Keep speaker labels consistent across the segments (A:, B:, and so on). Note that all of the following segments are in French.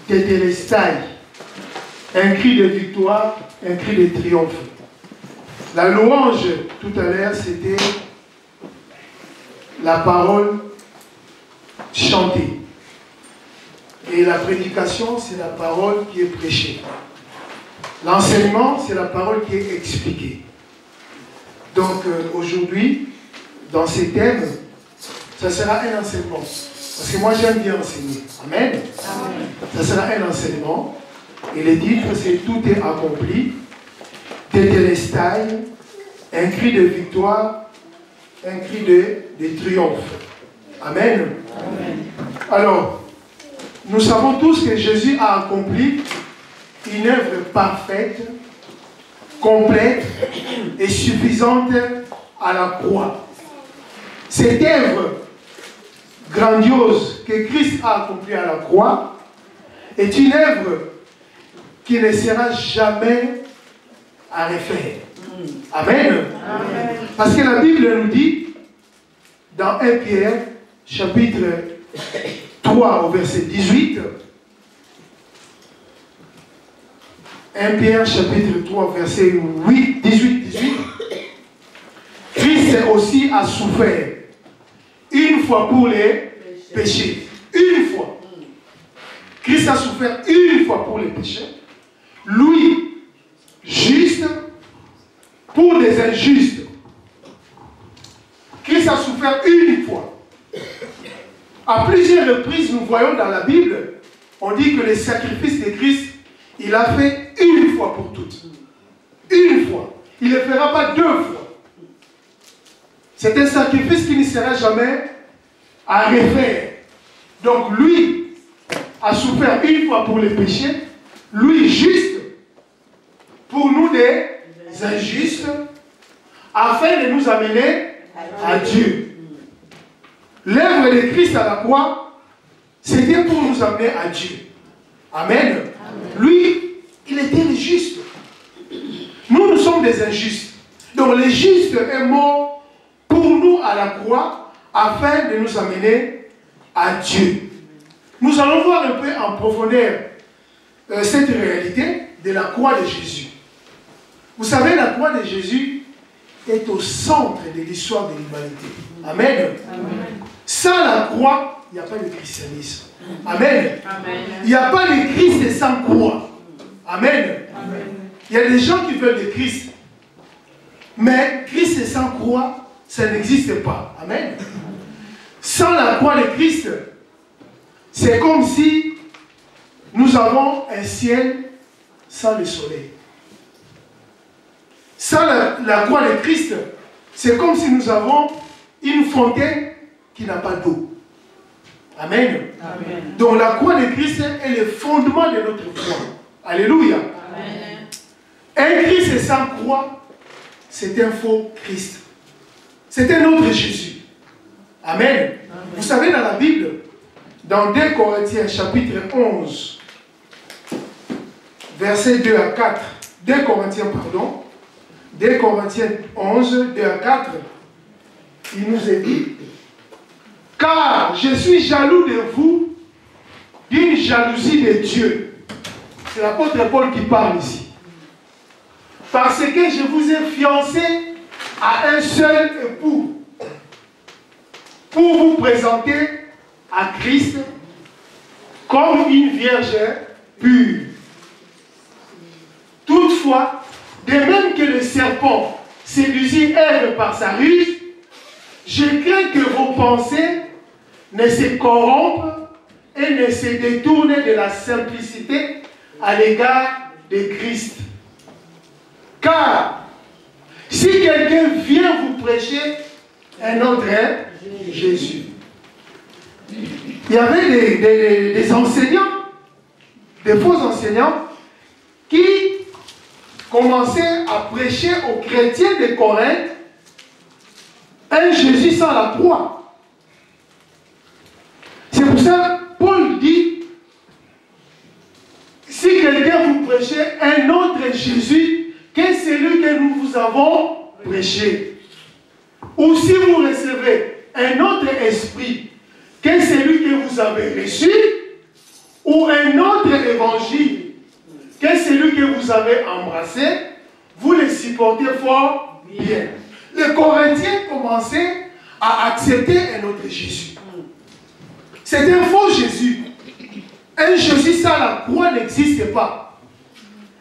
A: Tétélestai, un cri de victoire, un cri de triomphe. La louange, tout à l'heure, c'était la parole chantée. Et la prédication, c'est la parole qui est prêchée. L'enseignement, c'est la parole qui est expliquée. Donc, aujourd'hui, dans ces thèmes, ça sera un enseignement. Parce que moi, j'aime bien enseigner. Amen. Amen. Ça sera un enseignement. Et le titre, c'est Tout est accompli. Tétélestai, un cri de victoire, un cri de triomphe. Amen. Amen. Alors, nous savons tous que Jésus a accompli une œuvre parfaite, complète et suffisante à la croix. Cette œuvre grandiose que Christ a accomplie à la croix est une œuvre qui ne sera jamais à refaire. Amen. Amen. Parce que la Bible nous dit dans 1 Pierre chapitre 3 au verset 18, 1 Pierre chapitre 3 verset 18, Christ aussi a souffert une fois pour les péchés. Une fois. Christ a souffert une fois pour les péchés. Lui, juste, pour les injustes. Christ a souffert une fois. À plusieurs reprises, nous voyons dans la Bible, on dit que le sacrifice de Christ, il a fait une fois pour toutes. Une fois. Il ne le fera pas deux fois. C'est un sacrifice qui ne sera jamais à refaire. Donc lui a souffert une fois pour les péchés, lui juste, pour nous des injustes, afin de nous amener à Dieu. L'œuvre de Christ à la croix, c'était pour nous amener à Dieu. Amen. Amen. Lui, il était le juste. Nous sommes des injustes. Donc le juste est mort pour nous à la croix, afin de nous amener à Dieu. Nous allons voir un peu en profondeur cette réalité de la croix de Jésus. Vous savez, la croix de Jésus est au centre de l'histoire de l'humanité. Amen. Amen. Sans la croix, il n'y a pas de christianisme. Amen. Amen. Il n'y a pas de Christ sans croix. Amen. Amen. Il y a des gens qui veulent le Christ. Mais Christ sans croix, ça n'existe pas. Amen. Sans la croix de Christ, c'est comme si nous avons un ciel sans le soleil. Sans la croix de Christ, c'est comme si nous avons une fontaine qui n'a pas d'eau. Amen. Amen. Donc la croix de Christ est le fondement de notre foi. Alléluia. Amen. Un Christ sans croix, c'est un faux Christ. C'est un autre Jésus. Amen. Amen. Vous savez, dans la Bible, dans 2 Corinthiens chapitre 11, versets 2 à 4, 2 Corinthiens, pardon, 2 Corinthiens 11, 2 à 4, il nous est dit, car je suis jaloux de vous d'une jalousie de Dieu. C'est l'apôtre Paul qui parle ici. Parce que je vous ai fiancé à un seul époux pour vous présenter à Christ comme une vierge pure. Toutefois, de même que le serpent séduisit Ève par sa ruse, je crains que vos pensées ne se corrompent et ne se détournent de la simplicité à l'égard de Christ. Car si quelqu'un vient vous prêcher un autre Jésus, il y avait des enseignants, des faux enseignants, qui commençait à prêcher aux chrétiens de Corinthe un Jésus sans la croix. C'est pour ça que Paul dit, si quelqu'un vous prêchait un autre Jésus que celui que nous vous avons prêché, ou si vous recevez un autre esprit que celui que vous avez reçu, ou un autre évangile que celui que vous avez embrassé, vous le supportez fort bien. Les Corinthiens commençaient à accepter un autre Jésus. C'est un faux Jésus. Un Jésus sans la croix n'existe pas.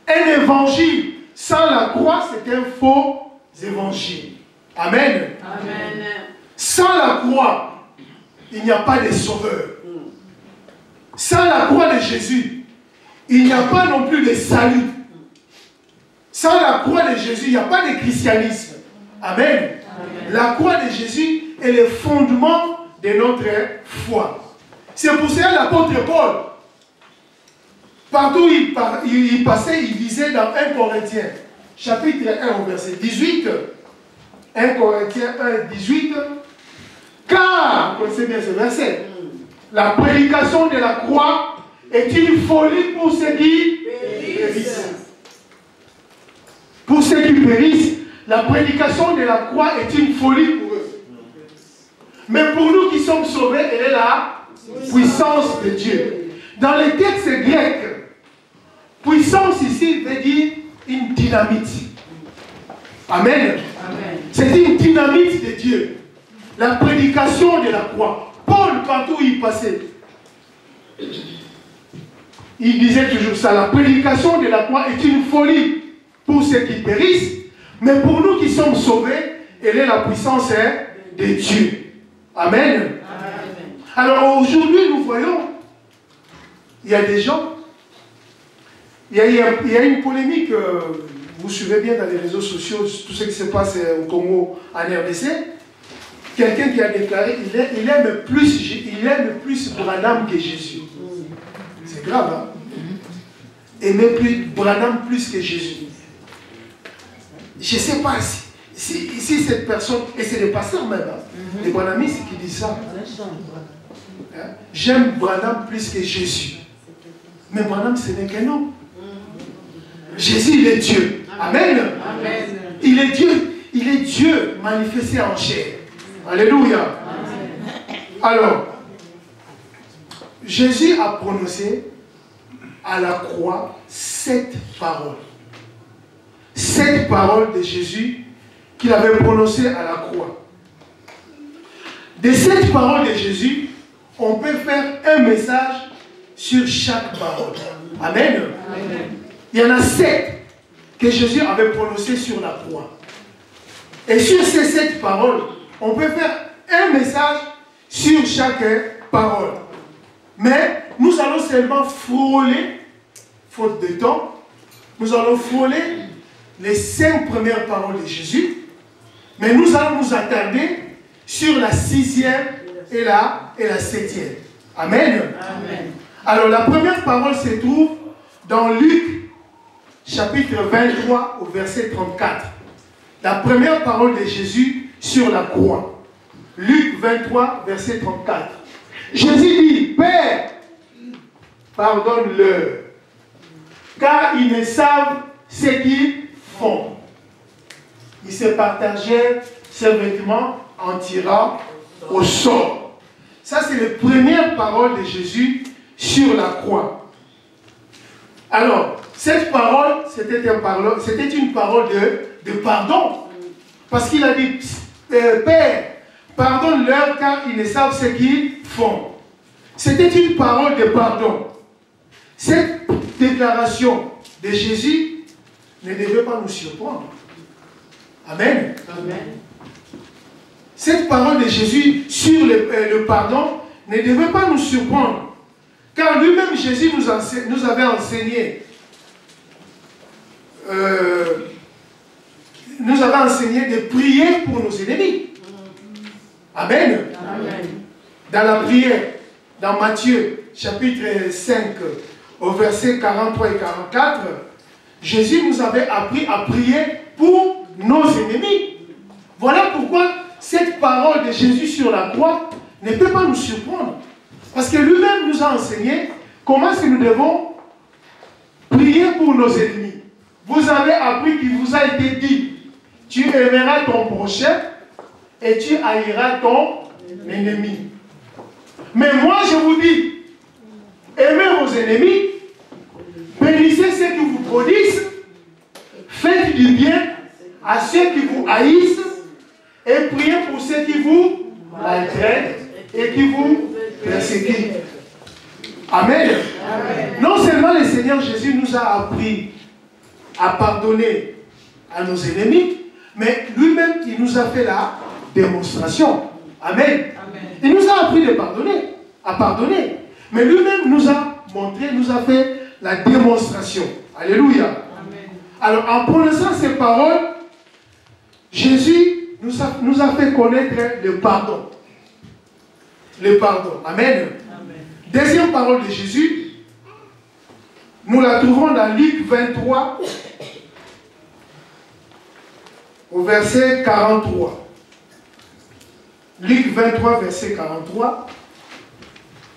A: Un évangile sans la croix, c'est un faux évangile. Amen.
B: Amen.
A: Sans la croix, il n'y a pas de sauveur. Sans la croix de Jésus, il n'y a pas non plus de salut. Sans la croix de Jésus, il n'y a pas de christianisme. Amen. Amen. La croix de Jésus est le fondement de notre foi. C'est pour cela l'apôtre Paul, partout où il passait, il disait dans 1 Corinthiens, chapitre 1, verset 18, 1 Corinthiens 1, 18, car, vous connaissez bien ce verset, la prédication de la croix est une folie pour ceux qui périssent. Pour ceux qui périssent, la prédication de la croix est une folie pour eux. Mais pour nous qui sommes sauvés, elle est la puissance de Dieu. Dans les textes grecs, puissance ici veut dire une dynamite. Amen. Amen. C'est une dynamite de Dieu. La prédication de la croix. Paul, partout où il passait, il disait toujours ça. La prédication de la croix est une folie pour ceux qui périssent, mais pour nous qui sommes sauvés, elle est la puissance de Dieu. Amen. Amen. Alors aujourd'hui, nous voyons, il y a des gens, il y a une polémique, vous suivez bien dans les réseaux sociaux, tout ce qui se passe au Congo, en RDC. Quelqu'un qui a déclaré il aime plus Branham que Jésus. C'est grave, hein? Aimer plus Branham plus que Jésus. Je ne sais pas si cette personne, et c'est les pasteurs même, hein? Les Branhamistes qui disent ça. Hein? J'aime Branham plus que Jésus. Mais Branham, ce n'est qu'un homme. Jésus, il est Dieu. Amen. Amen. Il est Dieu. Il est Dieu manifesté en chair. Alléluia. Amen. Alors, Jésus a prononcé à la croix 7 paroles. 7 paroles de Jésus qu'il avait prononcées à la croix. De cette parole de Jésus, on peut faire un message sur chaque parole. Amen. Amen. Il y en a 7 que Jésus avait prononcées sur la croix. Et sur ces 7 paroles, on peut faire un message sur chaque parole. Mais nous allons seulement frôler, faute de temps, nous allons frôler les 5 premières paroles de Jésus, mais nous allons nous attarder sur la 6e et la 7e. Amen. Amen. Alors la première parole se trouve dans Luc, chapitre 23, au verset 34. La première parole de Jésus sur la croix. Luc 23, verset 34. Jésus dit, Père, pardonne-leur, car ils ne savent ce qu'ils font. Il se partageait ses vêtements en tirant au sort. Ça, c'est les premières paroles de Jésus sur la croix. Alors, cette parole, c'était une parole de pardon. Parce qu'il a dit, Père, pardonne-leur car ils ne savent ce qu'ils font. C'était une parole de pardon. Cette déclaration de Jésus ne devait pas nous surprendre. Amen. Amen. Cette parole de Jésus sur le pardon ne devait pas nous surprendre. Car lui-même, Jésus nous avait enseigné de prier pour nos ennemis. Amen. Amen. Dans la prière, dans Matthieu, chapitre 5, au verset 43 et 44, Jésus nous avait appris à prier pour nos ennemis. Voilà pourquoi cette parole de Jésus sur la croix ne peut pas nous surprendre. Parce que lui-même nous a enseigné comment est-ce que nous devons prier pour nos ennemis. Vous avez appris qu'il vous a été dit, tu aimeras ton prochain et tu haïras ton ennemi. Mais moi je vous dis, aimez vos ennemis, bénissez ceux qui vous prodisent, faites du bien à ceux qui vous haïssent et priez pour ceux qui vous maltraitent et qui vous persécutent. Amen. Amen. Non seulement le Seigneur Jésus nous a appris à pardonner à nos ennemis, mais lui-même, il nous a fait la démonstration. Amen. Amen. Il nous a appris de pardonner, à pardonner. Mais lui-même nous a montré, nous a fait la démonstration. Alléluia. Amen. Alors, en prononçant ces paroles, Jésus nous a fait connaître le pardon. Le pardon. Amen. Amen. Deuxième parole de Jésus, nous la trouvons dans Luc 23, au verset 43. Luc 23, verset 43.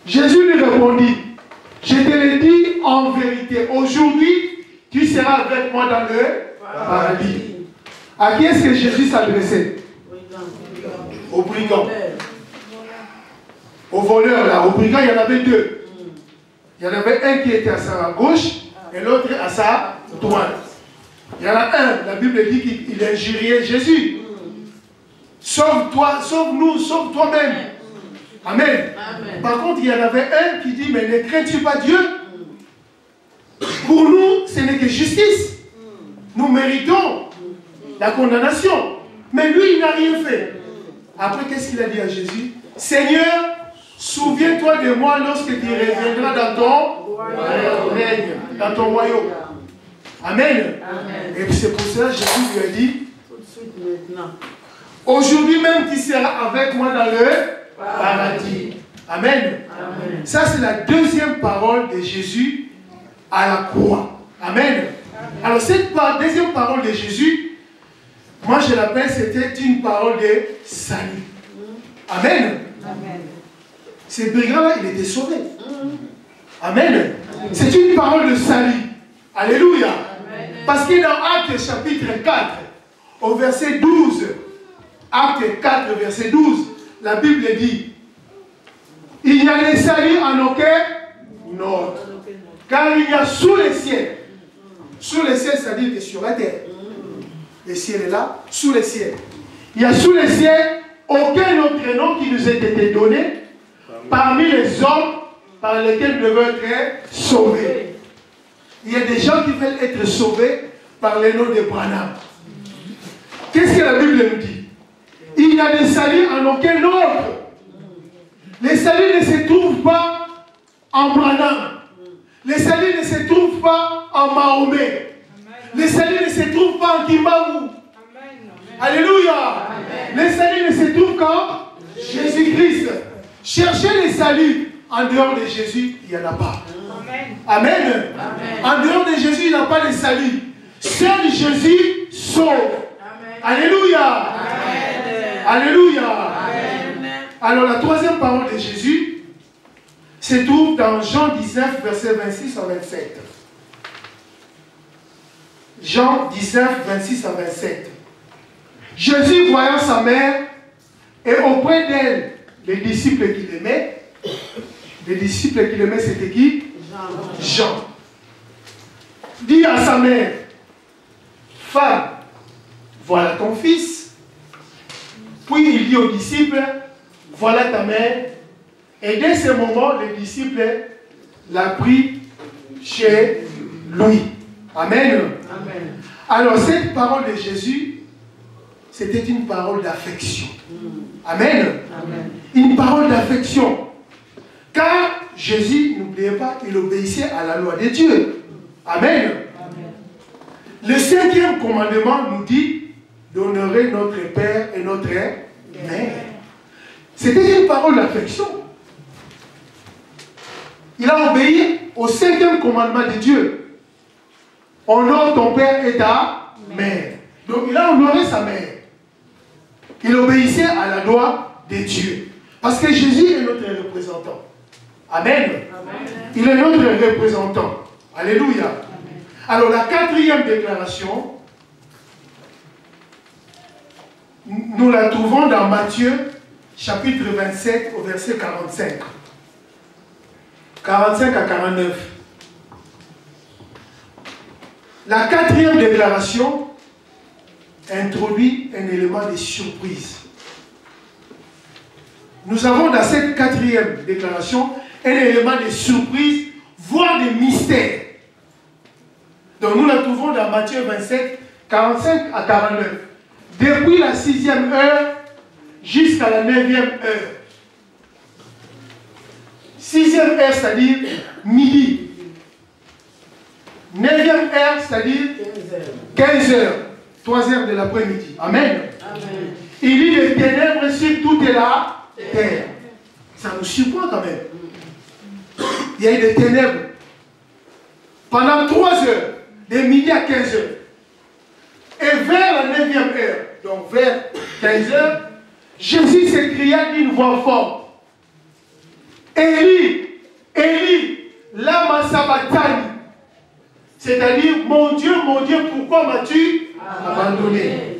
A: Jésus lui répondit, je te le dis en vérité, aujourd'hui, tu seras avec moi dans le paradis. À qui est-ce que Jésus s'adressait? Aux brigands. Aux voleurs, là. Aux brigands, il y en avait deux. Il y en avait un qui était à sa gauche et l'autre à sa droite. Il y en a un, la Bible dit qu'il injuriait Jésus. Sauve-toi, sauve-nous, sauve toi-même. Amen. Amen. Par contre, il y en avait un qui dit, mais ne crains-tu pas Dieu? Pour nous, ce n'est que justice. Nous méritons la condamnation. Mais lui, il n'a rien fait. Après, qu'est-ce qu'il a dit à Jésus? Seigneur, souviens-toi de moi lorsque tu reviendras dans ton règne, dans ton royaume. Amen. Amen. Et c'est pour cela que Jésus lui a dit, tout de suite maintenant, aujourd'hui même tu seras avec moi dans le paradis. Amen. Amen. Ça c'est la deuxième parole de Jésus à la croix. Amen. Amen. Alors cette deuxième parole de Jésus, moi je l'appelle, c'était une parole de salut. Amen. Amen. Ces brigands-là, il était sauvé. Amen. Amen. C'est une parole de salut. Alléluia. Amen. Parce que dans Actes chapitre 4, au verset 12, Actes 4, verset 12, la Bible dit, il n'y a de salut en aucun autre. Car il y a sous les ciels. Sous les ciels, c'est-à-dire que sur la terre. Le ciel est là, sous les ciels. Il y a sous les ciels aucun autre nom qui nous ait été donné parmi les hommes par lesquels nous devons être sauvés. Il y a des gens qui veulent être sauvés par le nom de Branham. Qu'est-ce que la Bible nous dit? Il n'y a de salut en aucun autre. Les saluts ne se trouvent pas en Branham. Les saluts ne se trouvent pas en Mahomet. Les saluts ne se trouvent pas en Kimbamu. Alléluia. Les saluts ne se trouvent qu'en Jésus-Christ. Cherchez les saluts en dehors de Jésus, il n'y en a pas. Amen. Amen. En dehors de Jésus, il n'y a pas de salut. Seul Jésus sauve. Amen. Alléluia. Amen. Alléluia. Amen. Alors la troisième parole de Jésus se trouve dans Jean 19, verset 26 à 27. Jean 19, 26 à 27. Jésus, voyant sa mère, et auprès d'elle, les disciples qu'il aimait. Les disciples qu'il aimait, c'était qui? Jean. Dit à sa mère, femme, voilà ton fils. Puis il dit aux disciples, voilà ta mère. Et dès ce moment, les disciples l'a pris chez lui. Amen. Amen. Alors cette parole de Jésus, c'était une parole d'affection. Amen. Amen. Une parole d'affection. Car Jésus, n'oubliez pas, il obéissait à la loi de Dieu. Amen. Amen. Le cinquième commandement nous dit d'honorer notre père et notre mère. C'était une parole d'affection. Il a obéi au cinquième commandement de Dieu. honore ton père et ta mère. Donc il a honoré sa mère. Il obéissait à la loi de Dieu. Parce que Jésus est notre représentant. Amen. Amen. Il est notre représentant. Alléluia. Amen. Alors la quatrième déclaration, nous la trouvons dans Matthieu, chapitre 27, au verset 45. 45 à 49. La quatrième déclaration introduit un élément de surprise. Nous avons dans cette quatrième déclaration un élément de surprise, voire de mystère. Donc nous la trouvons dans Matthieu 27, 45 à 49. Depuis la 6e heure jusqu'à la 9e heure. 6e heure, c'est-à-dire midi. 9e heure, c'est-à-dire 15 heures. 3 heures de l'après-midi. Amen. Amen. Il y a des ténèbres sur toute la terre. Ça nous surprend quand même. Il y a eu des ténèbres. Pendant 3 heures, de midi à 15 heures. Et vers la 9e heure, donc vers 15 heures, Jésus s'écria d'une voix forte. Élie, Élie, lama sabachthani. C'est-à-dire, mon Dieu, pourquoi m'as-tu abandonné?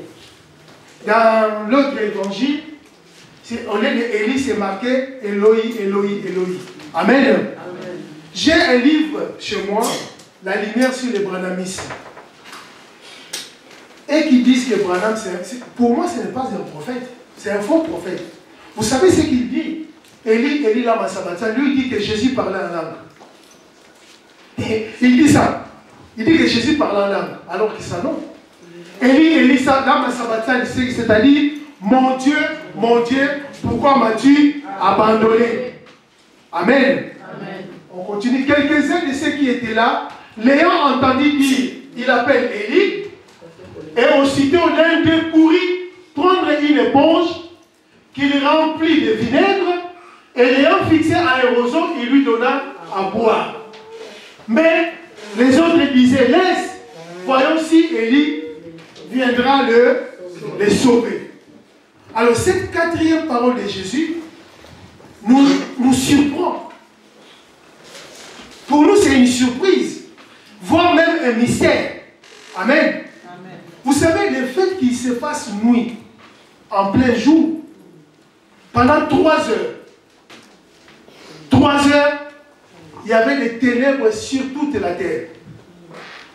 A: Dans l'autre évangile, au lieu de Élie, c'est marqué Eloi, Eloi, Eloi. Amen. Amen. J'ai un livre chez moi, La lumière sur les branhamistes. Et qui disent que Branham, pour moi, ce n'est pas un prophète, c'est un faux prophète. Vous savez ce qu'il dit? Élie lama sabachthani, lui dit que Jésus parlait en langue. Il dit ça. Il dit que Jésus parlait en langue, alors que ça non. Élie lama sabachthani, c'est-à-dire, mon Dieu, pourquoi m'as-tu abandonné? Amen. Amen. On continue. Quelques-uns de ceux qui étaient là, l'ayant entendu dire, il appelle Élie, et aussitôt l'un d'eux courut prendre une éponge qu'il remplit de vinaigre, et l'ayant fixé à un roseau, il lui donna à boire. Mais les autres disaient, laisse, voyons si Élie viendra le sauver. Alors cette quatrième parole de Jésus nous surprend. Pour nous, c'est une surprise, voire même un mystère. Amen. Amen. Vous savez, le fait qu'il se fasse nuit, en plein jour, pendant 3 heures, 3 heures, il y avait des ténèbres sur toute la terre.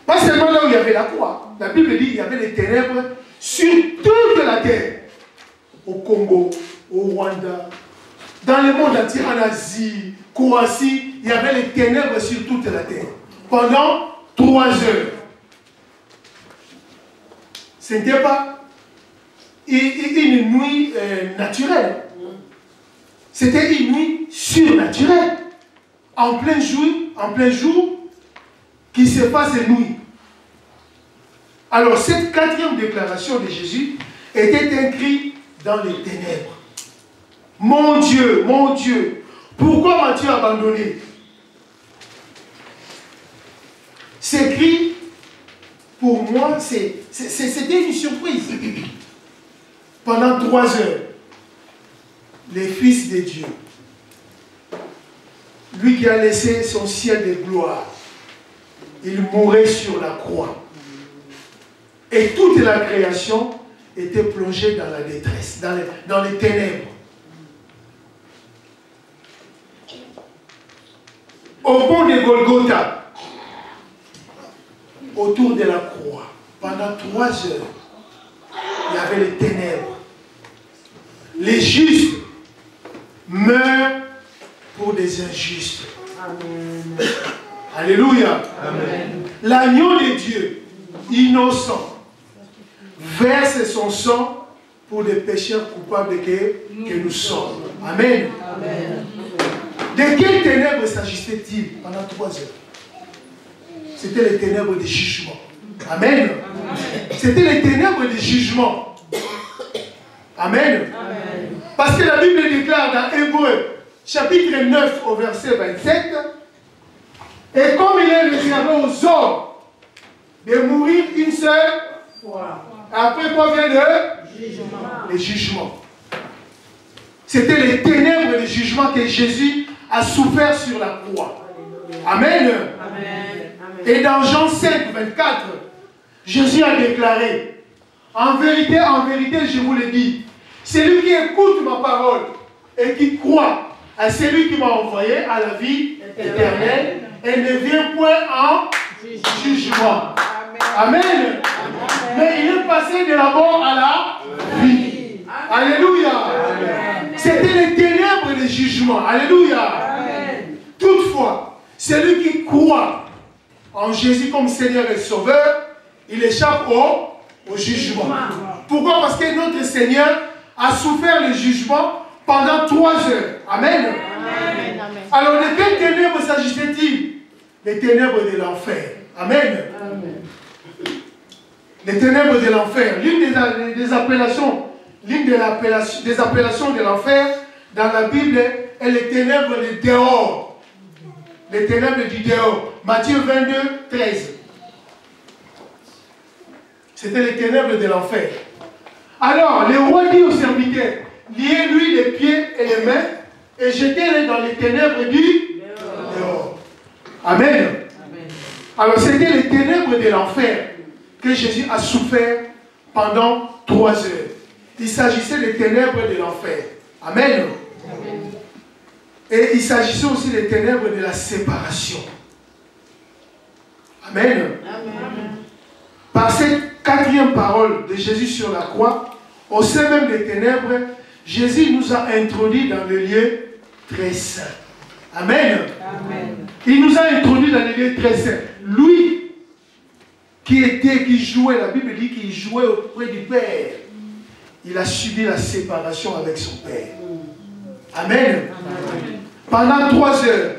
A: Pas seulement là où il y avait la croix. La Bible dit qu'il y avait des ténèbres sur toute la terre. Au Congo, au Rwanda, dans le monde entier, en Asie, Croatie, il y avait les ténèbres sur toute la terre. Pendant 3 heures. Ce n'était pas une nuit naturelle. C'était une nuit surnaturelle. En plein jour, qui se passe nuit. Alors cette quatrième déclaration de Jésus était un cri dans les ténèbres. Mon Dieu, pourquoi m'as-tu abandonné? Ce cri, pour moi, c'était une surprise. Pendant 3 heures, les fils de Dieu, lui qui a laissé son ciel de gloire, il mourait sur la croix. Et toute la création était plongée dans la détresse, dans les ténèbres. Au pont de Golgotha, autour de la croix, pendant 3 heures, il y avait les ténèbres. Les justes meurent pour des injustes. Amen. Alléluia. Amen. L'agneau de Dieu, innocent, verse son sang pour les pécheurs coupables que nous sommes. Amen. Amen. De quelles ténèbres s'agissait-il pendant 3 heures? C'était les ténèbres de jugement. Amen. C'était les ténèbres de jugement. Amen. Amen. Parce que la Bible déclare dans Hébreux, chapitre 9, au verset 27, et comme il est réservé aux hommes de mourir une seule fois. Après quoi vient le jugement. C'était les ténèbres et le jugement que Jésus a souffert sur la croix. Amen. Et dans Jean 5, 24, Jésus a déclaré, en vérité, je vous le dis, celui qui écoute ma parole et qui croit à celui qui m'a envoyé à la vie éternelle et ne vient point en jugement. Amen. Mais il est passé de la mort à la vie. Alléluia. C'était les ténèbres et les jugements. Alléluia. Toutefois, celui qui croit en Jésus comme Seigneur et Sauveur, il échappe au jugement. Pourquoi? Parce que notre Seigneur a souffert le jugement pendant 3 heures. Amen. Alors, de quelles ténèbres s'agissait-il? Les ténèbres de l'enfer. Amen. Les ténèbres de l'enfer. L'une des appellations de l'enfer dans la Bible est les ténèbres de dehors. Les ténèbres du dehors. Matthieu 22, 13. C'était les ténèbres de l'enfer. Alors, le roi dit aux serviteurs, liez-lui les pieds et les mains et jetez-les dans les ténèbres du dehors. Amen. Alors, c'était les ténèbres de l'enfer que Jésus a souffert pendant 3 heures. Il s'agissait des ténèbres de l'enfer. Amen. Et il s'agissait aussi des ténèbres de la séparation. Amen. Par cette 4e parole de Jésus sur la croix, au sein même des ténèbres, Jésus nous a introduits dans le lieu très saint. Amen. Il nous a introduits dans le lieu très saint. Lui, qui jouait, la Bible dit qu'il jouait auprès du Père, il a subi la séparation avec son Père. Amen. Pendant 3 heures,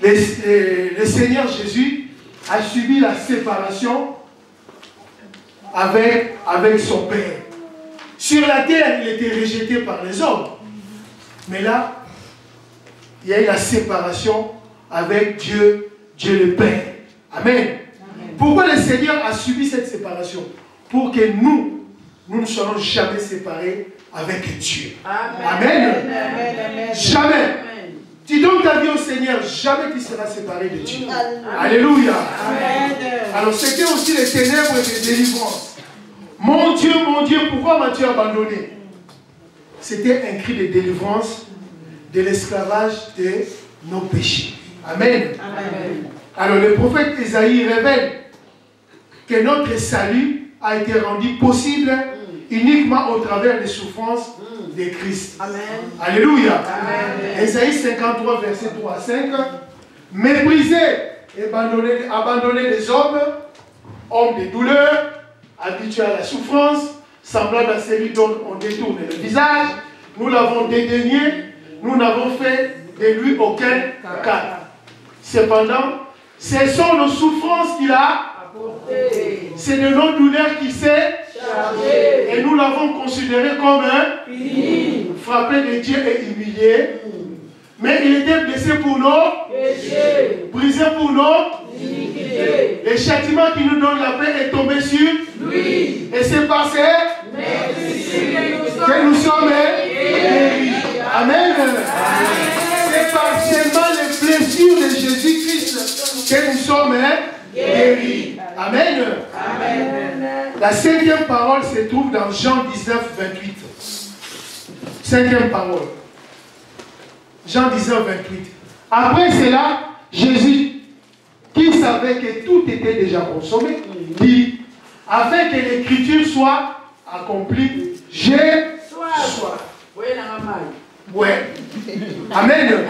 A: le Seigneur Jésus a subi la séparation avec son Père. Sur la terre, il était rejeté par les hommes. Mais là, il y a eu la séparation avec Dieu le Père. Amen. Pourquoi le Seigneur a subi cette séparation? Pour que nous ne soyons jamais séparés avec Dieu. Amen. Jamais. Tu donnes ta vie au Seigneur, jamais tu seras séparé de Dieu. Alléluia. Alors c'était aussi les ténèbres de délivrance. Mon Dieu, pourquoi m'as-tu abandonné? C'était un cri de délivrance de l'esclavage de nos péchés. Amen. Alors le prophète Isaïe révèle que notre salut a été rendu possible uniquement au travers des souffrances de Christ. Amen. Alléluia. Isaïe 53, verset 3 à 5. Méprisé et abandonné des hommes de douleur, habitués à la souffrance, semblable à celui dont on détourne le visage, nous l'avons dédaigné, nous n'avons fait de lui aucun cas. Cependant, ce sont nos souffrances qu'il a apportées. C'est de nos douleurs qu'il s'est chargé. Et nous l'avons considéré comme un frappé de Dieu et humilié. Mais il était blessé pour nos péchés, brisé pour nos iniquités. Le châtiment qui nous donne la paix est tombé sur lui. Et c'est par ses que nous sommes guéris. Amen. C'est par seulement les blessures de Jésus-Christ que nous sommes guéris. Amen. La 5e parole se trouve dans Jean 19, 28. 5e parole. Jean 19, 28. Après cela, Jésus, qui savait que tout était déjà consommé, dit, afin que l'écriture soit accomplie, j'ai soif. Ouais. Amen.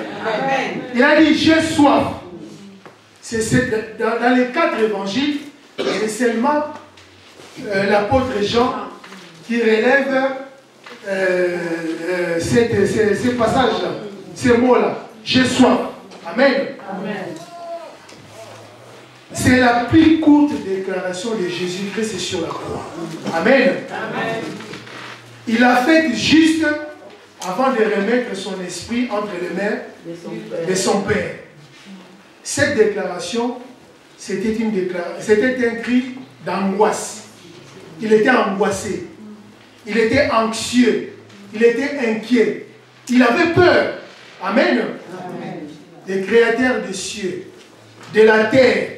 A: Il a dit, j'ai soif. Dans les 4 évangiles, c'est seulement l'apôtre Jean qui relève ces passages-là. Ces mots-là, j'ai soif. Amen. C'est la plus courte déclaration de Jésus-Christ sur la croix. Amen. Il a fait juste avant de remettre son esprit entre les mains de son Père. Cette déclaration, c'était un cri d'angoisse. Il était angoissé. Il était anxieux. Il était inquiet. Il avait peur. Amen.
B: Amen.
A: Le créateur des cieux, de la terre,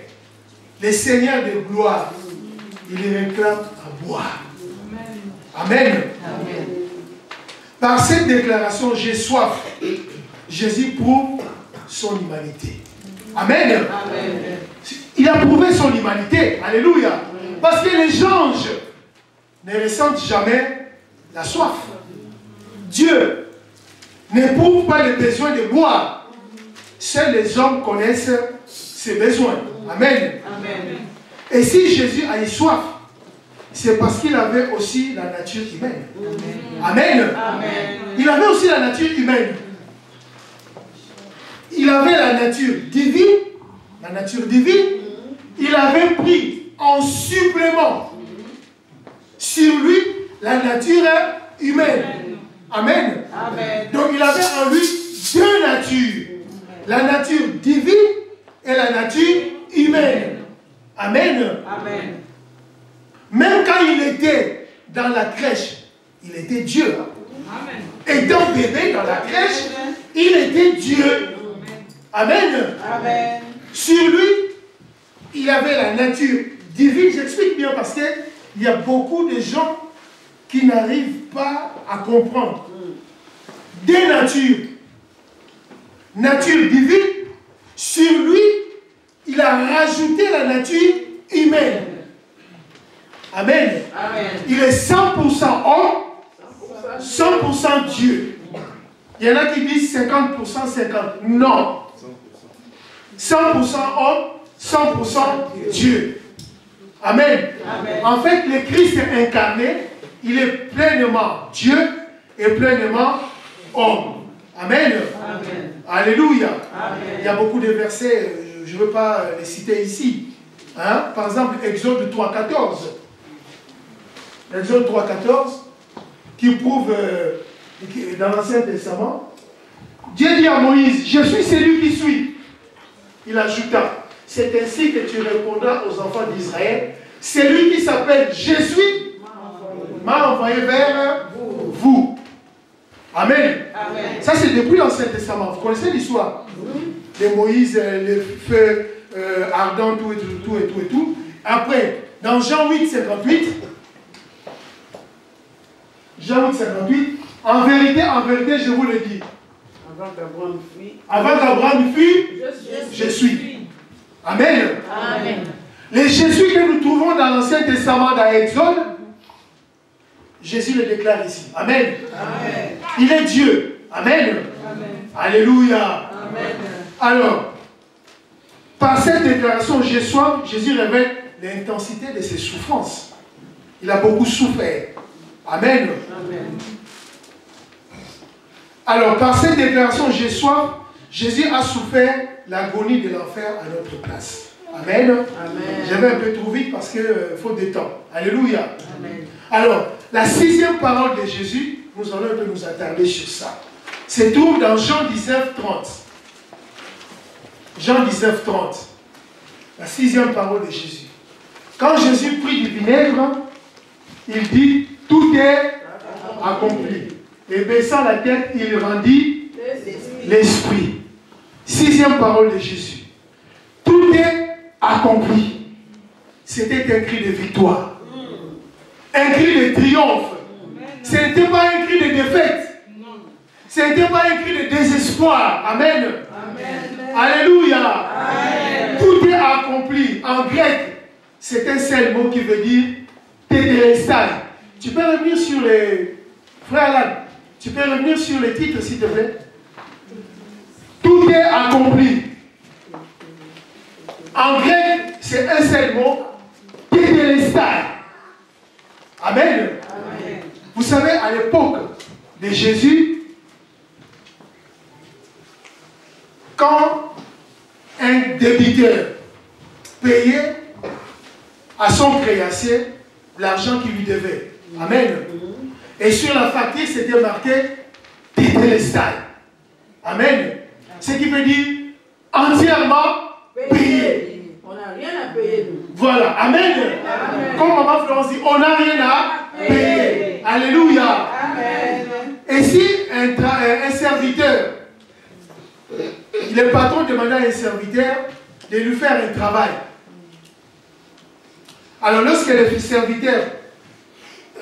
A: le Seigneur de gloire, il réclame à boire. Amen.
B: Amen.
A: Par cette déclaration, j'ai soif. Jésus prouve son humanité. Amen.
B: Amen.
A: Il a prouvé son humanité. Alléluia. Parce que les anges ne ressentent jamais la soif. Dieu n'éprouve pas le besoin de boire. Seuls les hommes connaissent ses besoins. Amen.
B: Amen.
A: Et si Jésus a eu soif, c'est parce qu'il avait aussi la nature humaine. Amen.
B: Amen.
A: Il avait aussi la nature humaine. Il avait la nature divine. La nature divine. Il avait pris en supplément sur lui la nature humaine. Amen.
B: Amen.
A: Donc il avait en lui deux natures. La nature divine et la nature humaine. Amen.
B: Amen.
A: Même quand il était dans la crèche, il était Dieu.
B: Amen.
A: Étant bébé dans la crèche, il était Dieu. Amen.
B: Amen.
A: Sur lui, il avait la nature divine. J'explique bien parce qu'il y a beaucoup de gens qui n'arrivent pas à comprendre. Des natures. Nature divine. Sur lui, il a rajouté la nature humaine. Amen.
B: Amen.
A: Il est 100% homme, 100% Dieu. Il y en a qui disent 50%, 50%. Non. 100% homme, 100% Dieu. Amen.
B: Amen.
A: En fait, le Christ est incarné. Il est pleinement Dieu et pleinement homme. Amen.
B: Amen.
A: Alléluia.
B: Amen.
A: Il y a beaucoup de versets, je ne veux pas les citer ici. Hein? Par exemple, Exode 3,14. Exode 3,14, qui prouve dans l'Ancien Testament, Dieu dit à Moïse, je suis celui qui suis. Il ajouta, c'est ainsi que tu répondras aux enfants d'Israël, celui qui s'appelle Jésus m'a envoyé vers vous. Amen.
B: Amen.
A: Ça c'est depuis l'Ancien Testament. Vous connaissez l'histoire de Moïse, le feu ardent, tout et tout. Après, dans Jean 8, 58, Jean 8, 58, en vérité, je vous le dis. Avant qu'Abraham fût, je suis. Amen.
B: Amen.
A: Les Jésus que nous trouvons dans l'Ancien Testament, dans Exode, Jésus le déclare ici. Amen.
B: Amen.
A: Il est Dieu. Amen.
B: Amen.
A: Alléluia.
B: Amen.
A: Alors, par cette déclaration, Jésus révèle l'intensité de ses souffrances. Il a beaucoup souffert. Amen.
B: Amen.
A: Alors, par cette déclaration, Jésus a souffert l'agonie de l'enfer à notre place. Amen.
B: Amen.
A: Je vais un peu trop vite parce qu'il faut des temps. Alléluia.
B: Amen.
A: Alors, la 6e parole de Jésus, nous allons un peu nous attarder sur ça. Se trouve dans Jean 19, 30. Jean 19, 30. La 6e parole de Jésus. Quand Jésus prit du vinaigre, il dit, tout est accompli. Et baissant la tête, il rendit l'esprit. 6e parole de Jésus. Tout est accompli. C'était un cri de victoire. Un cri de triomphe. Ce n'était pas un cri de défaite. Ce n'était pas un cri de désespoir. Amen.
B: Amen.
A: Alléluia.
B: Amen.
A: Tout est accompli. En grec, c'est un seul mot qui veut dire tételestai. Tu peux revenir sur les... Frère Alan, tu peux revenir sur les titres, s'il te plaît. Tout est accompli. En grec, c'est un seul mot, tételestai. Amen.
B: Amen.
A: Vous savez, à l'époque de Jésus, quand un débiteur payait à son créancier l'argent qu'il lui devait. Amen. Et sur la facture, c'était marqué tételestai. Amen. Ce qui veut dire entièrement payé.
B: On n'a rien
A: Voilà, amen. Comme maman Florence dit, on n'a rien à payer. Alléluia. Et si un serviteur, le patron demandait à un serviteur de lui faire un travail. Alors lorsque le serviteur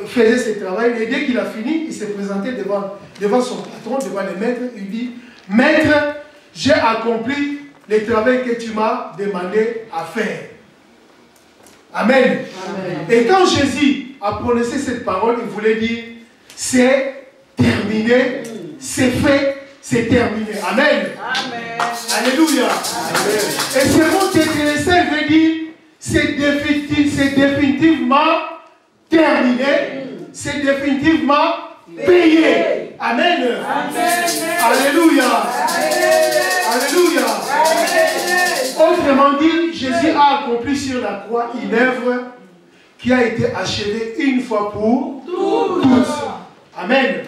A: faisait ce travail, et dès qu'il a fini, il s'est présenté devant son patron, devant le maître, il dit, maître, j'ai accompli le travail que tu m'as demandé à faire. Amen. Amen. Et quand Jésus a prononcé cette parole, il voulait dire, c'est terminé, c'est fait, c'est terminé. Amen. Amen. Alléluia. Amen. Et ce mot tétélestai veut dire, c'est définitivement terminé, c'est définitivement payé. Amen. Amen. Alléluia. Alléluia. Autrement dit, Jésus a accompli sur la croix une œuvre qui a été achevée une fois pour toutes. Amen.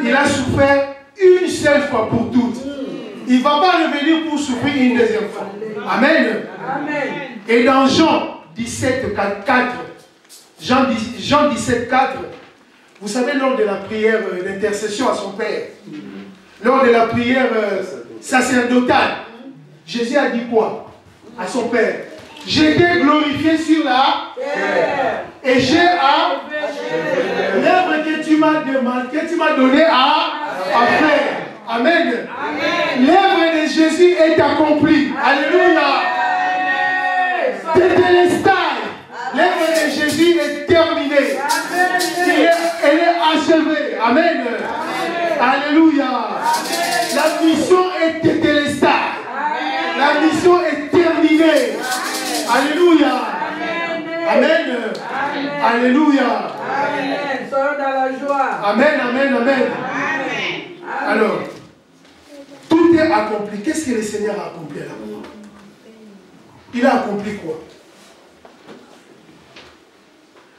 A: Il a souffert une seule fois pour toutes. Il ne va pas revenir pour souffrir une deuxième fois. Amen. Et dans Jean 17, 4, Jean 17, 4, vous savez, lors de la prière d'intercession à son Père, lors de la prière sacerdotale, Jésus a dit quoi à son Père? J'ai été glorifié sur la terre et j'ai à l'œuvre que tu m'as demandé, que tu m'as donné à faire. Amen. L'œuvre de Jésus est accomplie. Alléluia. Tétélestai. L'œuvre de Jésus est terminée. Elle est achevée. Amen. Alléluia. La mission est tétélestai. La mission est terminée. Alléluia. Amen. Alléluia.
B: Soyons dans la joie.
A: Amen, amen, amen. Alors, tout est accompli. Qu'est-ce que le Seigneur a accompli là? Il a accompli quoi?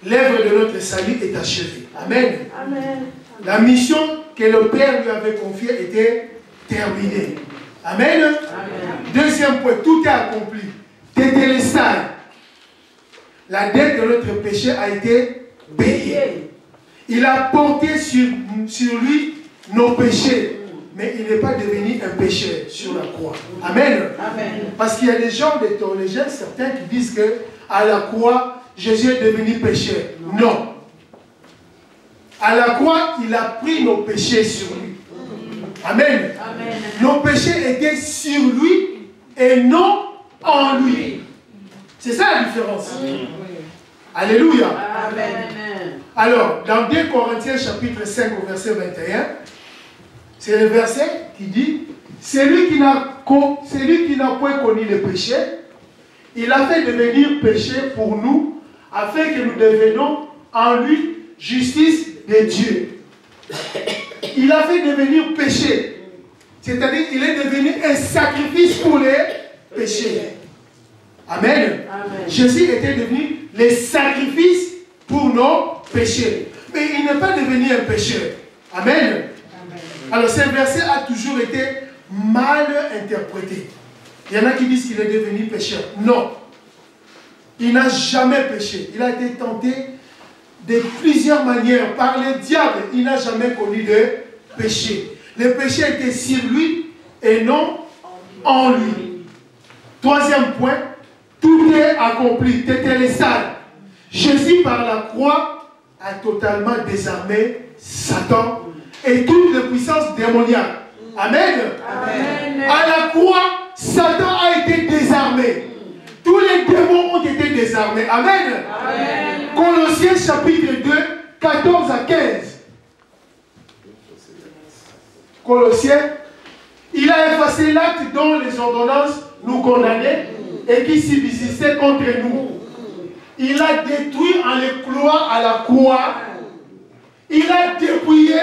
A: L'œuvre de notre salut est achevée. Amen. Amen. La mission que le Père lui avait confiée était terminée. Amen. Amen. Deuxième point, tout est accompli. Tétélestai. La dette de notre péché a été payée. Il a porté sur lui nos péchés. Mais il n'est pas devenu un pécheur sur la croix. Amen. Amen. Parce qu'il y a des gens, des théologiens, certains qui disent que à la croix, Jésus est devenu pécheur. Non. À la croix, il a pris nos péchés sur lui. Amen. Amen. Nos péchés étaient sur lui et non en lui. C'est ça la différence. Alléluia. Amen. Alors, dans 2 Corinthiens chapitre 5 au verset 21, c'est le verset qui dit, celui qui n'a point connu le péché, il a fait devenir péché pour nous, afin que nous devenions en lui justice de Dieu. Il a fait devenir péché. C'est-à-dire qu'il est devenu un sacrifice pour les péchés. Amen. Amen. Jésus était devenu le sacrifice pour nos péchés. Mais il n'est pas devenu un pécheur. Amen. Amen. Alors ce verset a toujours été mal interprété. Il y en a qui disent qu'il est devenu pécheur. Non. Il n'a jamais péché. Il a été tenté de plusieurs manières par le diable. Il n'a jamais connu de péché. Le péché était sur lui et non en lui. Troisième point, tout est accompli. Tétélestai. Jésus par la croix a totalement désarmé Satan et toutes les puissances démoniaques. Amen. Amen. À la croix, Satan a été désarmé. Tous les démons ont été désarmés. Amen. Amen. Colossiens chapitre 2, 14 à 15. Colossiens, il a effacé l'acte dont les ordonnances nous condamnaient et qui subsistait contre nous. Il a détruit en les clouant à la croix. Il a dépouillé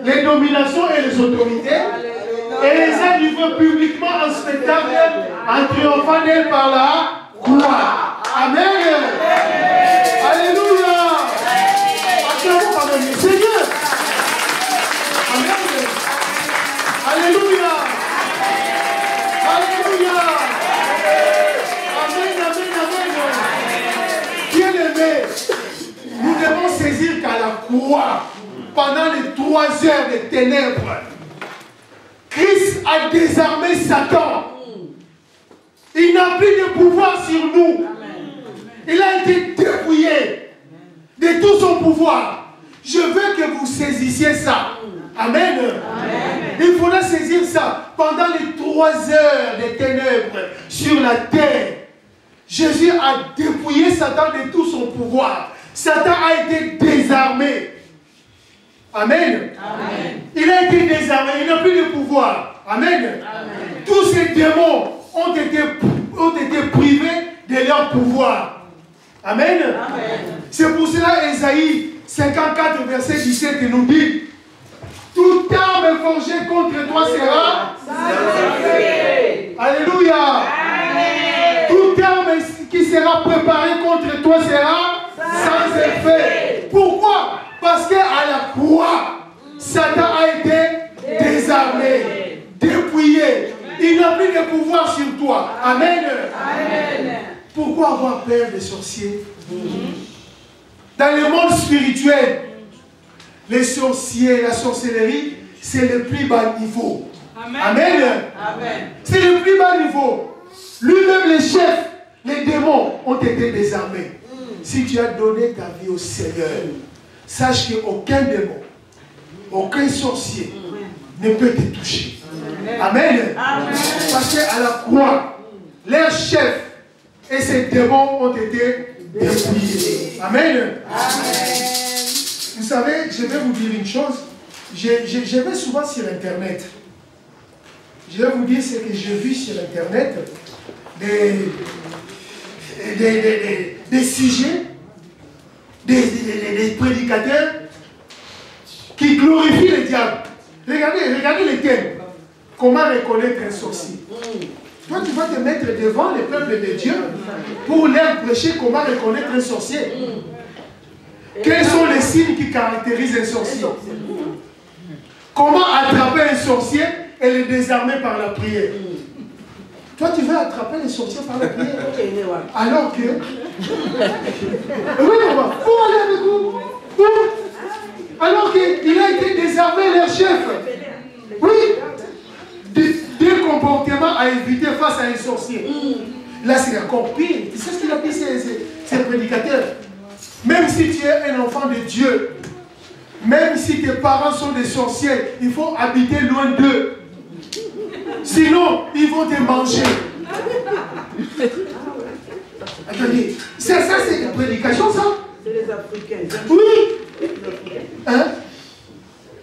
A: les dominations et les autorités et les a livrés publiquement en spectacle en triomphant d'elle par la croix. Amen. Alléluia. Acclamons par le Seigneur. Amen. Alléluia. Alléluia. Amen, croix, pendant les 3 heures des ténèbres, Christ a désarmé Satan. Il n'a plus de pouvoir sur nous. Il a été dépouillé de tout son pouvoir. Je veux que vous saisissiez ça. Amen. Il faudra saisir ça. Pendant les 3 heures des ténèbres sur la terre, Jésus a dépouillé Satan de tout son pouvoir. Satan a été désarmé. Amen. Il a été désarmé. Il n'a plus de pouvoir. Amen. Tous ces démons ont été privés de leur pouvoir. Amen. C'est pour cela Ésaïe 54, verset 17 nous dit: toute arme forgée contre toi sera sans effet. Alléluia. Toute arme qui sera préparée contre toi sera sans effet. Pourquoi? Parce qu'à la croix, Satan a été désarmé, dépouillé. Il n'a plus de pouvoir sur toi. Amen. Pourquoi avoir peur des sorciers? Dans le monde spirituel, les sorciers, la sorcellerie, c'est le plus bas niveau. Amen. C'est le plus bas niveau. Lui-même, les chefs, les démons ont été désarmés. Si tu as donné ta vie au Seigneur, sache qu'aucun démon, aucun sorcier ne peut te toucher. Amen. Parce qu'à la croix, leurs chefs et ces démons ont été dépouillés. Amen. Vous savez, je vais vous dire une chose. Je vais souvent sur Internet. Je vais vous dire ce que j'ai vu sur Internet. Des sujets, des prédicateurs qui glorifient le diable. Regardez les thèmes. Comment reconnaître un sorcier? Toi, tu vas te mettre devant le peuple de Dieu pour leur prêcher comment reconnaître un sorcier. Quels sont les signes qui caractérisent un sorcier? Comment attraper un sorcier et le désarmer par la prière? Toi, tu veux attraper les sorciers par la prière? Alors que... Oui, maman, pour aller avec vous. Alors qu'il a été désarmé, leur chef. Oui. Des comportements à éviter face à un sorcier. Là, c'est encore pire. Tu sais ce qu'il a dit, ces prédicateurs? Même si tu es un enfant de Dieu, même si tes parents sont des sorciers, il faut habiter loin d'eux. Sinon, ils vont te manger. Attendez, ça c'est une prédication, ça?
B: C'est les Africains.
A: Oui. Hein?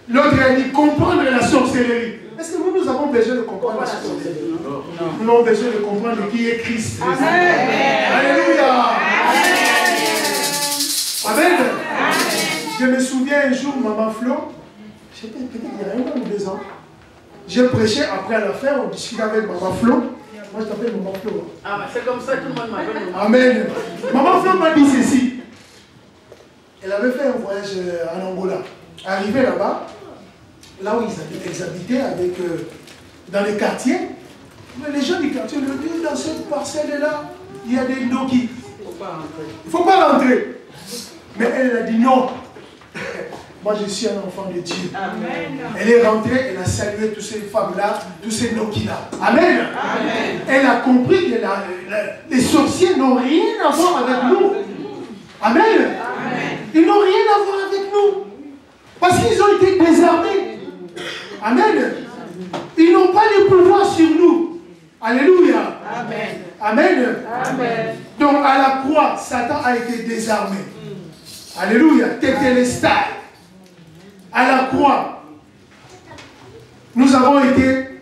A: L'autre a dit comprendre la sorcellerie. Est-ce que nous avons besoin de comprendre la sorcellerie? Non. Nous avons besoin de comprendre qui est Christ. Amen. Alléluia. Amen. Je me souviens un jour, maman Flo, je sais peut-être il y a 1 an ou 2 ans, j'ai prêché après à la fin, on discutait avec maman Flo. Moi je t'appelle maman Flo.
B: Ah, c'est comme ça que tout le monde m'appelle.
A: Amen. Maman Flo m'a dit ceci. Elle avait fait un voyage en Angola. Arrivé là-bas, là où ils habitaient avec, dans les quartiers, mais les gens du quartier leur disent dans cette parcelle-là, il y a des Ndoki. Il ne faut pas rentrer. Mais elle a dit non. Moi je suis un enfant de Dieu. Amen. Elle est rentrée, elle a salué toutes ces femmes-là, tous ces Ndoki-là. Amen. Amen. Elle a compris que les sorciers n'ont rien à voir avec nous. Amen. Amen. Ils n'ont rien à voir avec nous. Parce qu'ils ont été désarmés. Amen. Ils n'ont pas de pouvoir sur nous. Alléluia. Amen. Amen. Amen. Donc à la croix, Satan a été désarmé. Alléluia. Tétélestai. À la croix, nous avons été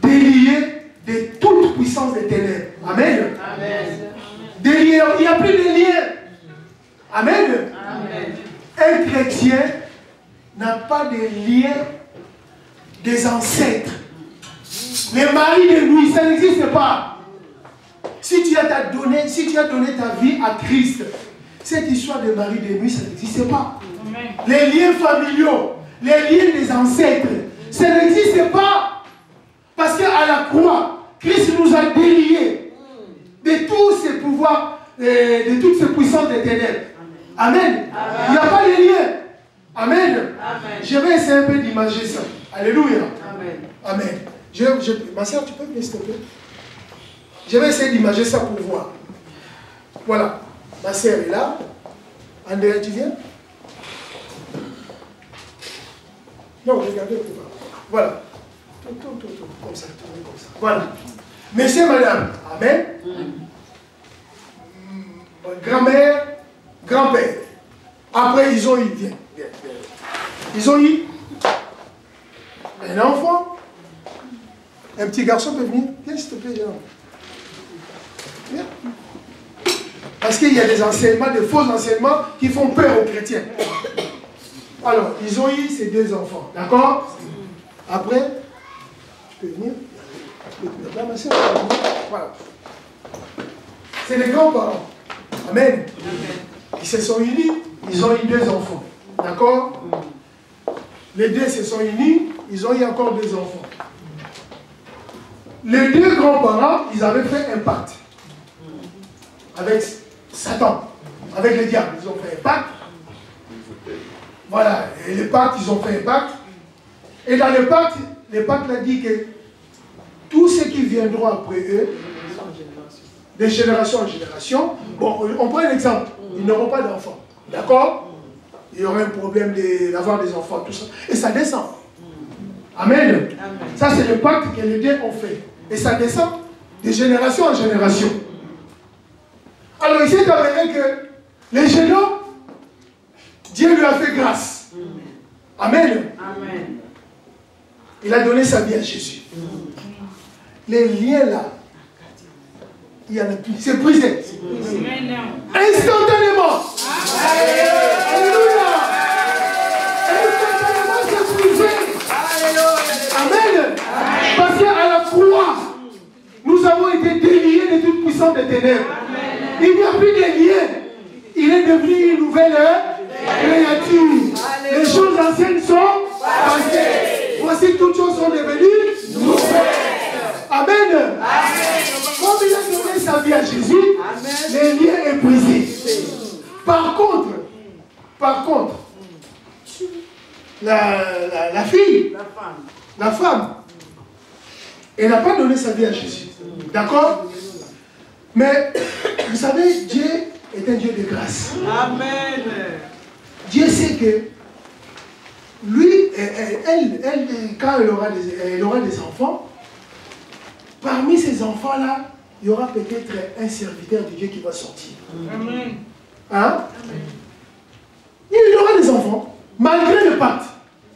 A: déliés de toute puissance des ténèbres. Amen. Amen. Déliés. Il n'y a plus de liens. Amen. Amen. Un chrétien n'a pas de lien des ancêtres. Les maris de nuit, ça n'existe pas. Si tu as donné ta vie à Christ, cette histoire de mari de nuit, ça n'existe pas. Amen. Les liens familiaux, les liens des ancêtres, ça n'existe pas. Parce qu'à la croix, Christ nous a déliés de tous ces pouvoirs, de toutes ces puissances des ténèbres. Amen. Amen. Il n'y a pas de lien. Amen. Je vais essayer un peu d'imager ça. Alléluia. Amen. Ma soeur, tu peux venir s'il te plaît? Je vais essayer d'imager ça pour voir. Voilà. Ma soeur est là. Andrea, tu viens? Non, regardez. Voilà. Comme ça, tournez comme ça. Voilà. Messieurs, madame. Amen. Grand-mère, grand-père. Après, ils ont eu, viens. Ils ont eu un enfant. Un petit garçon peut venir. Viens, s'il te plaît, viens. Parce qu'il y a des enseignements, des faux enseignements qui font peur aux chrétiens. Alors, ils ont eu ces deux enfants. D'accord? Après, tu peux venir. Là, ma soeur, voilà. C'est les grands-parents. Amen. Ils se sont unis, ils ont eu deux enfants. D'accord? Les deux se sont unis, ils ont eu encore deux enfants. Les deux grands-parents, ils avaient fait un pacte avec Satan, avec le diable. Ils ont fait un pacte. Voilà, et le pacte, ils ont fait un pacte. Et dans le pacte a dit que tous ceux qui viendront après eux, de génération en génération, bon, on prend un exemple, ils n'auront pas d'enfants. D'accord? Il y aura un problème d'avoir des enfants, tout ça. Et ça descend. Amen. Ça, c'est le pacte que les deux ont fait. Et ça descend de génération en génération. Alors, il s'est avéré que les jeune homme, Dieu lui a fait grâce. Amen. Il a donné sa vie à Jésus. Les liens là, il y en a plus. C'est brisé. Instantanément. Alléluia. Instantanément, c'est brisé. Amen. Parce qu'à la croix, nous avons été déliés de toute puissance des ténèbres. Il n'y a plus de lien. Il est devenu une nouvelle créature. Les choses anciennes sont passées. Voici toutes choses sont devenues nouvelles. Amen. Comme il a donné sa vie à Jésus, le lien est brisé. Par contre, la fille, la femme, elle n'a pas donné sa vie à Jésus. D'accord? Mais, vous savez, Dieu est un Dieu de grâce.
B: Amen.
A: Dieu sait que lui, elle quand elle aura des enfants, parmi ces enfants-là, il y aura peut-être un serviteur de Dieu qui va sortir.
B: Amen.
A: Hein? Il aura des enfants, malgré le pacte.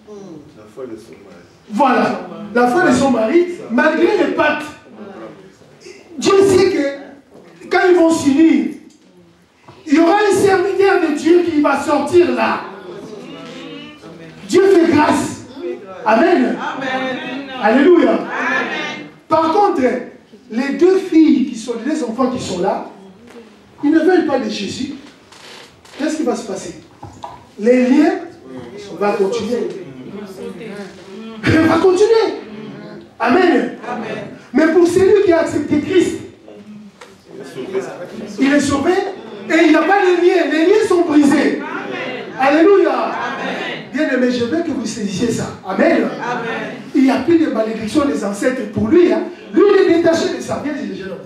C: La foi de son mari.
A: Voilà, la foi de son mari, malgré le pacte. Dieu sait que quand ils vont s'unir, il y aura un serviteur de Dieu qui va sortir là. Dieu fait grâce. Amen. Alléluia. Amen. Par contre, les deux filles qui sont, les enfants qui sont là, ils ne veulent pas de Jésus. Qu'est-ce qui va se passer? Les liens vont continuer. Va continuer. Amen. Mais pour celui qui a accepté Christ, il est sauvé et il n'y a pas de liens. Les liens sont brisés. Alléluia. Bien aimé, je veux que vous saisissiez ça. Amen. Il n'y a plus de malédiction des ancêtres pour lui. Hein. Lui, il est détaché de ça. Bien dit le jeune homme.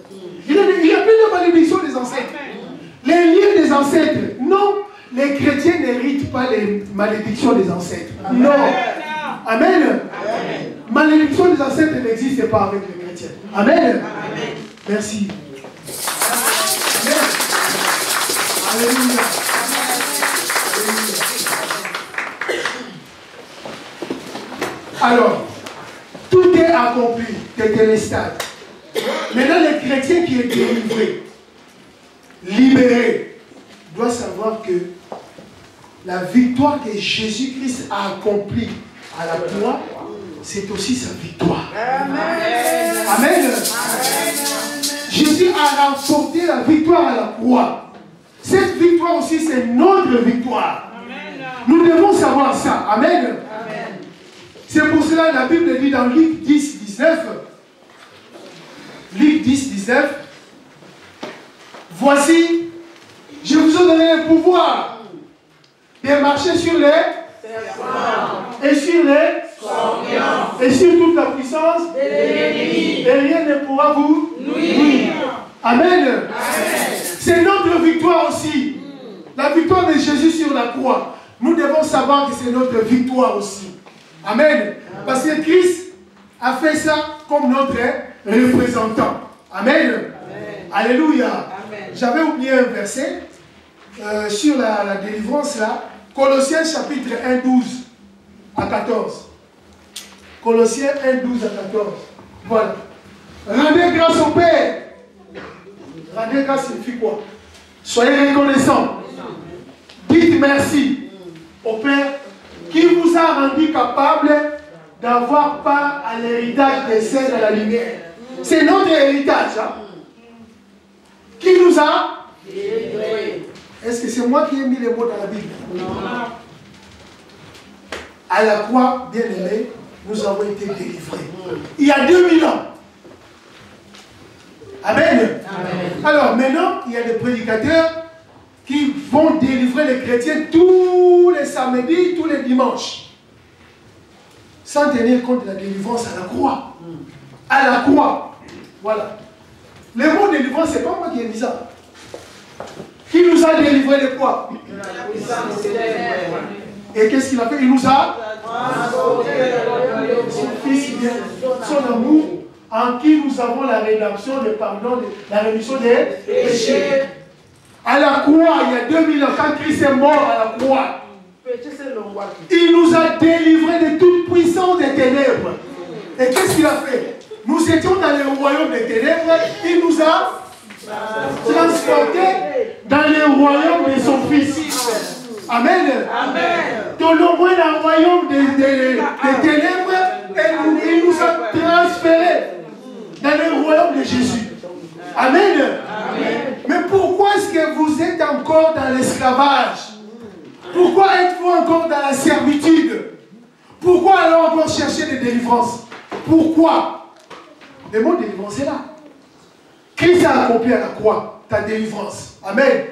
A: Il n'y a plus de malédiction des ancêtres. Les liens des ancêtres. Non, les chrétiens n'héritent pas les malédictions des ancêtres. Non. Amen. Malédiction des ancêtres n'existe pas avec les chrétiens. Amen. Merci. Alléluia. Alors, tout est accompli, tétélestal. Maintenant, les chrétiens qui étaient délivrés, libérés, doivent savoir que la victoire que Jésus-Christ a accomplie à la croix, c'est aussi sa victoire. Amen. Amen. Jésus a remporté la victoire à la croix. Cette victoire aussi, c'est notre victoire. Nous devons savoir ça. Amen. C'est pour cela que la Bible dit dans Luc 10, 19, Luc 10, 19, voici, je vous ai donné le pouvoir de marcher sur les et sur les scorpions et sur toute la puissance de l'ennemi. Et rien ne pourra vous nuire. Amen. C'est notre victoire aussi. La victoire de Jésus sur la croix. Nous devons savoir que c'est notre victoire aussi. Amen. Parce que Christ a fait ça comme notre représentant. Amen. Alléluia. J'avais oublié un verset sur la délivrance là. Colossiens chapitre 1, 12 à 14. Colossiens 1, 12 à 14. Voilà. Rendez grâce au Père. Rendez grâce signifie quoi? Soyez reconnaissants. Dites merci au Père qui vous a rendu capable d'avoir part à l'héritage des saints de la lumière. C'est notre héritage. Hein? Qui nous a délivrés. Est-ce que c'est moi qui ai mis les mots dans la Bible? Non. À la croix, bien aimé, nous avons été délivrés. Il y a 2000 ans. Amen. Amen. Alors maintenant, il y a des prédicateurs qui vont délivrer les chrétiens tous les samedis, tous les dimanches. Sans tenir compte de la délivrance à la croix. À la croix. Voilà. Le mot délivrance, c'est pas moi qui ai dit ça. Qui nous a délivré de quoi? Et qu'est-ce qu'il a fait? Il nous a transporté son Fils, son amour, en qui nous avons la rédemption, le pardon, la rémission des péchés. À la croix, il y a 2000 ans, quand Christ est mort à la croix, il nous a délivrés de toute puissance des ténèbres. Et qu'est-ce qu'il a fait? Nous étions dans le royaume des ténèbres, il nous a transportés dans le royaume de son Fils. Amen. Dans le royaume des ténèbres, et il nous a transférés dans le royaume de Jésus. Amen. Mais pourquoi est-ce que vous êtes encore dans l'esclavage? Pourquoi êtes-vous encore dans la servitude? Pourquoi alors encore chercher des délivrances? Pourquoi? Le mot délivrance est là. Christ a accompli à la croix ta délivrance. Amen.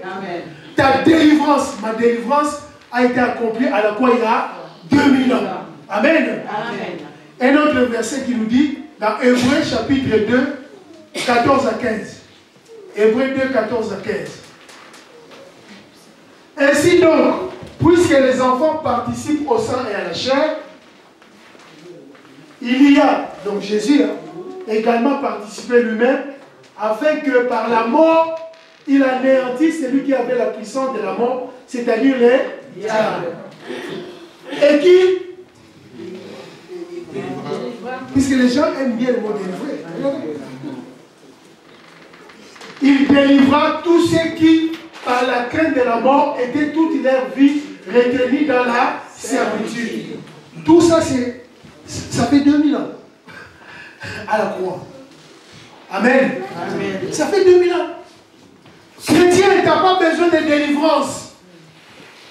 A: Ta délivrance, ma délivrance a été accomplie à la croix il y a 2000 ans. Amen. Un autre verset qui nous dit dans Hébreux chapitre 2, 14 à 15. Hébreux 2, 14 à 15. Ainsi donc, puisque les enfants participent au sang et à la chair, il y a, donc Jésus a également participé lui-même, afin que par la mort, il anéantisse celui qui avait la puissance de la mort, c'est-à-dire les diables. Et qui, puisque les gens aiment bien le mot délivrer, il délivra tous ceux qui, par la crainte de la mort, étaient toute leur vie retenus dans la servitude. Tout ça, ça fait 2000 ans à la croix. Amen. Ça fait 2000 ans. Chrétien, tu n'as pas besoin de délivrance.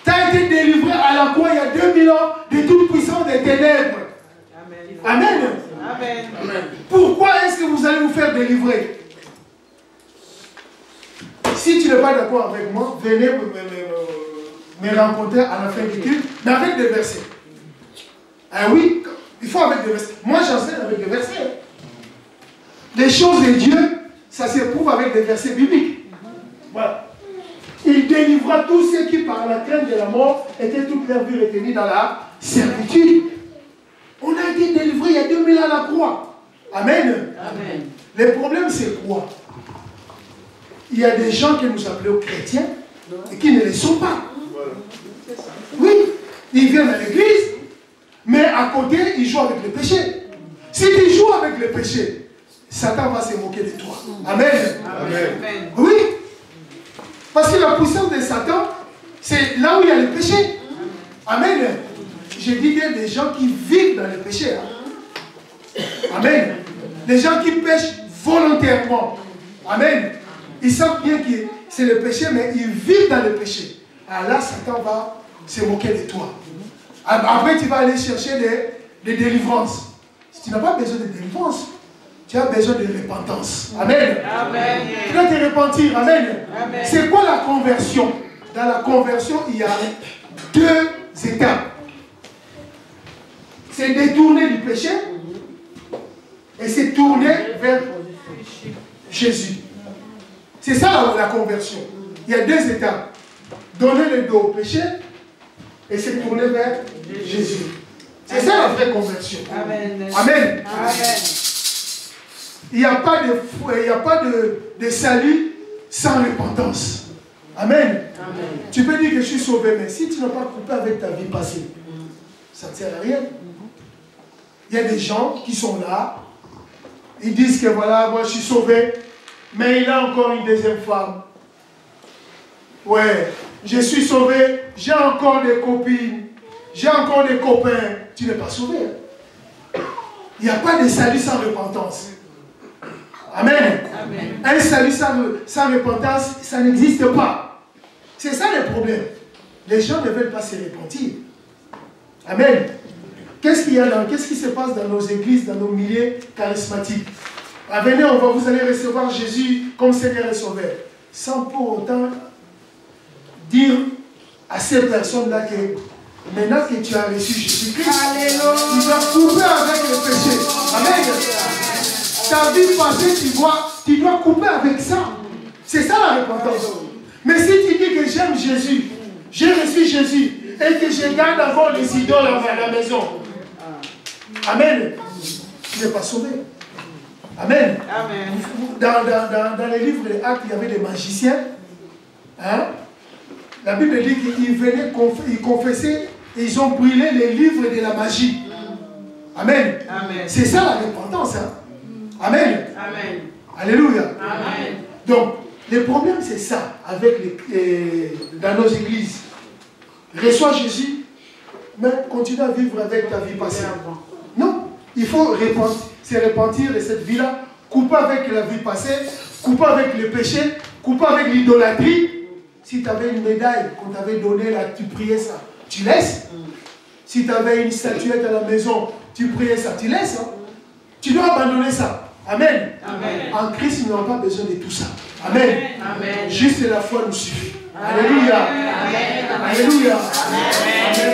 A: Tu as été délivré à la croix il y a 2000 ans de toute puissance des ténèbres. Amen. Pourquoi est-ce que vous allez vous faire délivrer? Si tu n'es pas d'accord avec moi, venez me rencontrer à la fin du culte, mais avec des versets. Ah oui, il faut avec des versets. Moi, j'enseigne avec des versets. Les choses de Dieu, ça s'éprouve avec des versets bibliques. Voilà. Il délivra tous ceux qui, par la crainte de la mort, étaient toute leur vie retenus dans la servitude. On a été délivrés il y a 2000 ans à la croix. Amen. Le problème, c'est quoi? Il y a des gens que nous appelons chrétiens et qui ne le sont pas. Oui, ils viennent à l'église, mais à côté, ils jouent avec le péché. Si tu joues avec le péché, Satan va se moquer de toi. Amen. Oui. Parce que la puissance de Satan, c'est là où il y a le péché. Amen. Je dis bien des gens qui vivent dans le péché. Amen. Des gens qui pêchent volontairement. Amen. Ils savent bien que c'est le péché, mais ils vivent dans le péché. Alors là, Satan va se moquer de toi. Après, tu vas aller chercher des délivrances. Si tu n'as pas besoin de délivrance, tu as besoin de repentance. Amen. Tu dois te repentir. Amen. C'est quoi la conversion? Dans la conversion, il y a deux étapes. c'est détourner du péché et c'est tourner vers Jésus. C'est ça la conversion. Il y a deux étapes. Donner le dos au péché et se tourner vers Jésus. C'est ça la vraie conversion.
B: Amen.
A: Amen.
B: Amen.
A: Il n'y a pas de salut sans repentance. Amen.
B: Amen.
A: Tu peux dire que je suis sauvé, mais si tu n'as pas coupé avec ta vie passée, ça ne sert à rien. Il y a des gens qui sont là, ils disent que voilà, moi je suis sauvé, mais il a encore une deuxième femme. Ouais, je suis sauvé, j'ai encore des copines, j'ai encore des copains. Tu n'es pas sauvé. Il n'y a pas de salut sans repentance. Amen. Amen. Un salut sans repentance, ça n'existe pas. C'est ça le problème. Les gens ne veulent pas se repentir. Amen. Qu'est-ce qui se passe dans nos églises, dans nos milieux charismatiques? Venez, vous allez recevoir Jésus comme Seigneur et Sauveur. Sans pour autant dire à ces personnes-là que maintenant que tu as reçu Jésus-Christ, tu dois couper avec le péché. Amen. Ta vie passée, tu dois couper avec ça. C'est ça la repentance. Mais si tu dis que j'aime Jésus, j'ai reçu Jésus, et que je garde encore les idoles à la maison, amen, tu n'es pas sauvé. Amen. Amen. Dans les livres des Actes, il y avait des magiciens. Hein? La Bible dit qu'ils venaient, ils confessaient, et ils ont brûlé les livres de la magie. Amen. Amen. C'est ça la repentance. Hein? Amen. Amen. Alléluia. Amen. Donc, le problème c'est ça, dans nos églises. Reçois Jésus, mais continue à vivre avec ta vie passée. Non, il faut se repentir de cette vie-là, couper avec la vie passée, couper avec le péché, couper avec l'idolâtrie. Si tu avais une médaille qu'on t'avait donnée là, tu priais ça, tu laisses. Si tu avais une statuette à la maison, tu priais ça, tu laisses. Hein? Tu dois abandonner ça. Amen. Amen. En Christ, nous n'avons pas besoin de tout ça. Amen. Amen. Juste la foi nous suffit. Alléluia. Amen. Alléluia. Amen.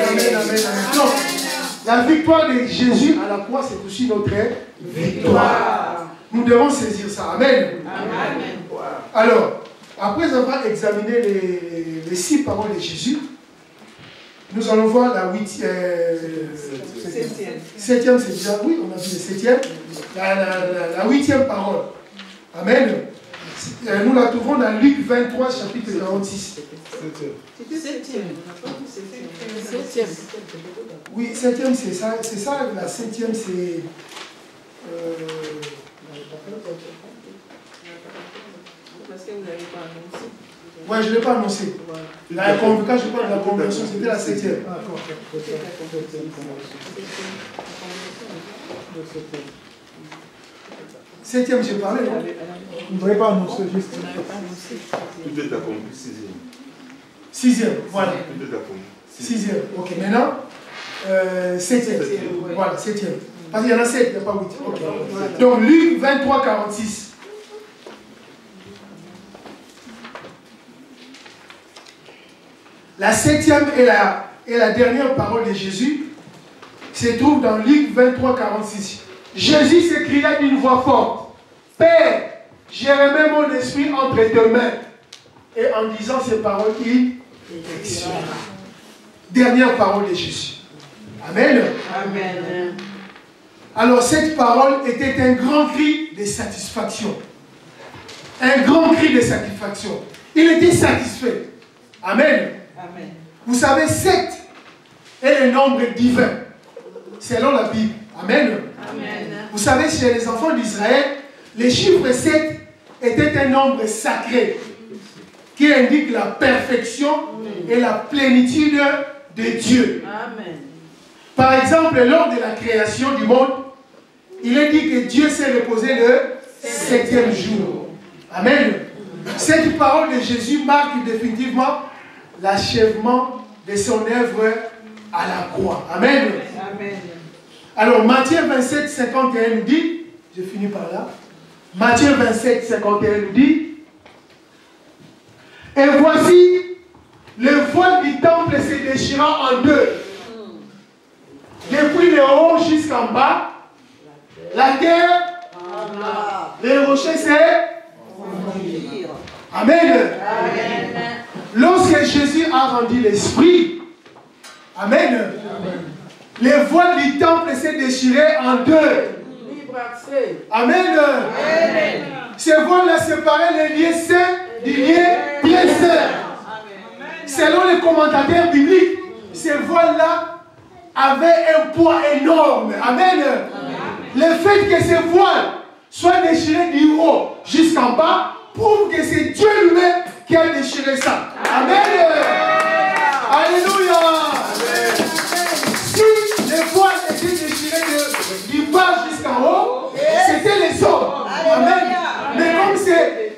A: Amen. Amen. Donc, la victoire de Jésus à la croix, c'est aussi notre victoire. Nous devons saisir ça. Amen. Amen. Alors, après avoir examiné les 6 paroles de Jésus, nous allons voir la 8e. 7e, c'est déjà, oui, on a vu le 7e. La 8e parole. Amen. Nous la trouvons dans Luc 23, chapitre 46.
B: 7e.
A: Oui, 7e, c'est ça. C'est ça, la 7e, c'est.
B: Parce que vous n'avez pas annoncé.
A: Oui, je ne l'ai pas annoncé. La convocation, je parle de la conversion, c'était la 7e. Septième, j'ai parlé, non? Vous n'avez pas annoncé, juste.
C: Tout est accompli, 6e.
A: 6e, voilà.
C: Tout est accompli.
A: 6e, ok. Maintenant, 7e. Voilà, 7e. Parce qu'il y en a 7, il n'y a pas 8. Okay. Donc, Luc 23, 46. La 7e et la dernière parole de Jésus se trouve dans Luc 23, 46. Jésus s'écria d'une voix forte: Père, j'ai remis mon esprit entre tes mains. Et en disant ces paroles, il expira. Dernière parole de Jésus. Amen. Amen. Alors cette parole était un grand cri de satisfaction. Un grand cri de satisfaction. Il était satisfait. Amen. Amen. Vous savez, 7 est le nombre divin, selon la Bible. Amen. Amen. Vous savez, chez les enfants d'Israël, le chiffre 7 était un nombre sacré qui indique la perfection et la plénitude de Dieu. Amen. Par exemple, lors de la création du monde, il est dit que Dieu s'est reposé le 7e jour. Amen. Cette parole de Jésus marque définitivement l'achèvement de son œuvre à la croix. Amen. Amen. Alors, Matthieu 27, 51 nous dit, je finis par là, Matthieu 27, 51 nous dit, et voici, le voile du temple se déchira en deux, depuis le haut jusqu'en bas, la terre, les rochers, c'est... Amen. Lorsque Jésus a rendu l'esprit, Amen, les voiles du temple s'est déchirées en deux. Amen. Ces voiles-là séparaient les lieux saints du lieu très saint. Selon les commentateurs bibliques, ces voiles-là avaient un poids énorme. Amen. Le fait que ces voiles soient déchirées du haut jusqu'en bas prouve que c'est Dieu lui-même qui a déchiré ça. Amen. Alléluia. Si les voiles étaient déchirées du bas jusqu'en haut, c'était les hommes. Amen. Mais comme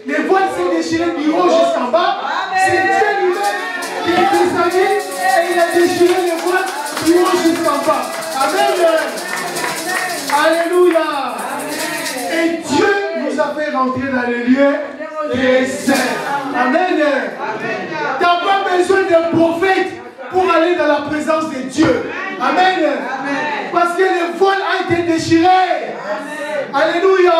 A: les voiles sont déchirées du haut jusqu'en bas, c'est Dieu lui-même qui est descendu et il a déchiré les voiles du haut jusqu'en bas. Amen. Alléluia. Et Dieu nous a fait rentrer dans le lieu très saint. Amen. Tu n'as pas besoin d'un prophète pour aller dans la présence de Dieu. Amen. Parce que le voile a été déchiré. Alléluia.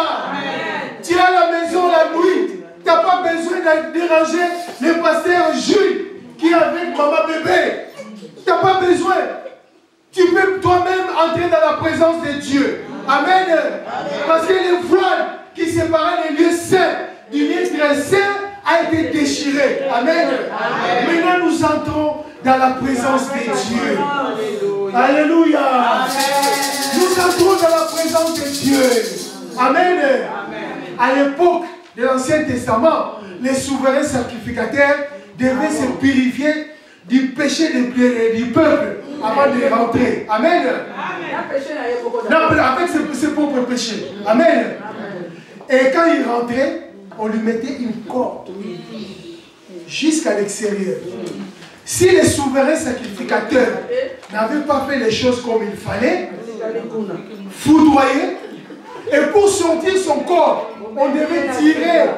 A: Tu es à la maison la nuit. Tu n'as pas besoin de déranger le pasteur Jules qui est avec maman bébé. Tu n'as pas besoin. Tu peux toi-même entrer dans la présence de Dieu. Amen. Parce que le voile qui séparait les lieux saints du lieu très saint a été déchiré. Amen. Maintenant nous entrons dans la présence de Dieu. Alléluia. Nous entrons dans la présence de Dieu. Amen. À l'époque de l'Ancien Testament, les souverains sacrificateurs devaient se purifier du péché du peuple avant de rentrer. Amen. Avec ses propres péchés. Amen. Et quand il rentrait, on lui mettait une corde jusqu'à l'extérieur. Si les souverains sacrificateurs n'avaient pas fait les choses comme il fallait, foudroyer, et pour sortir son corps, on devait tirer.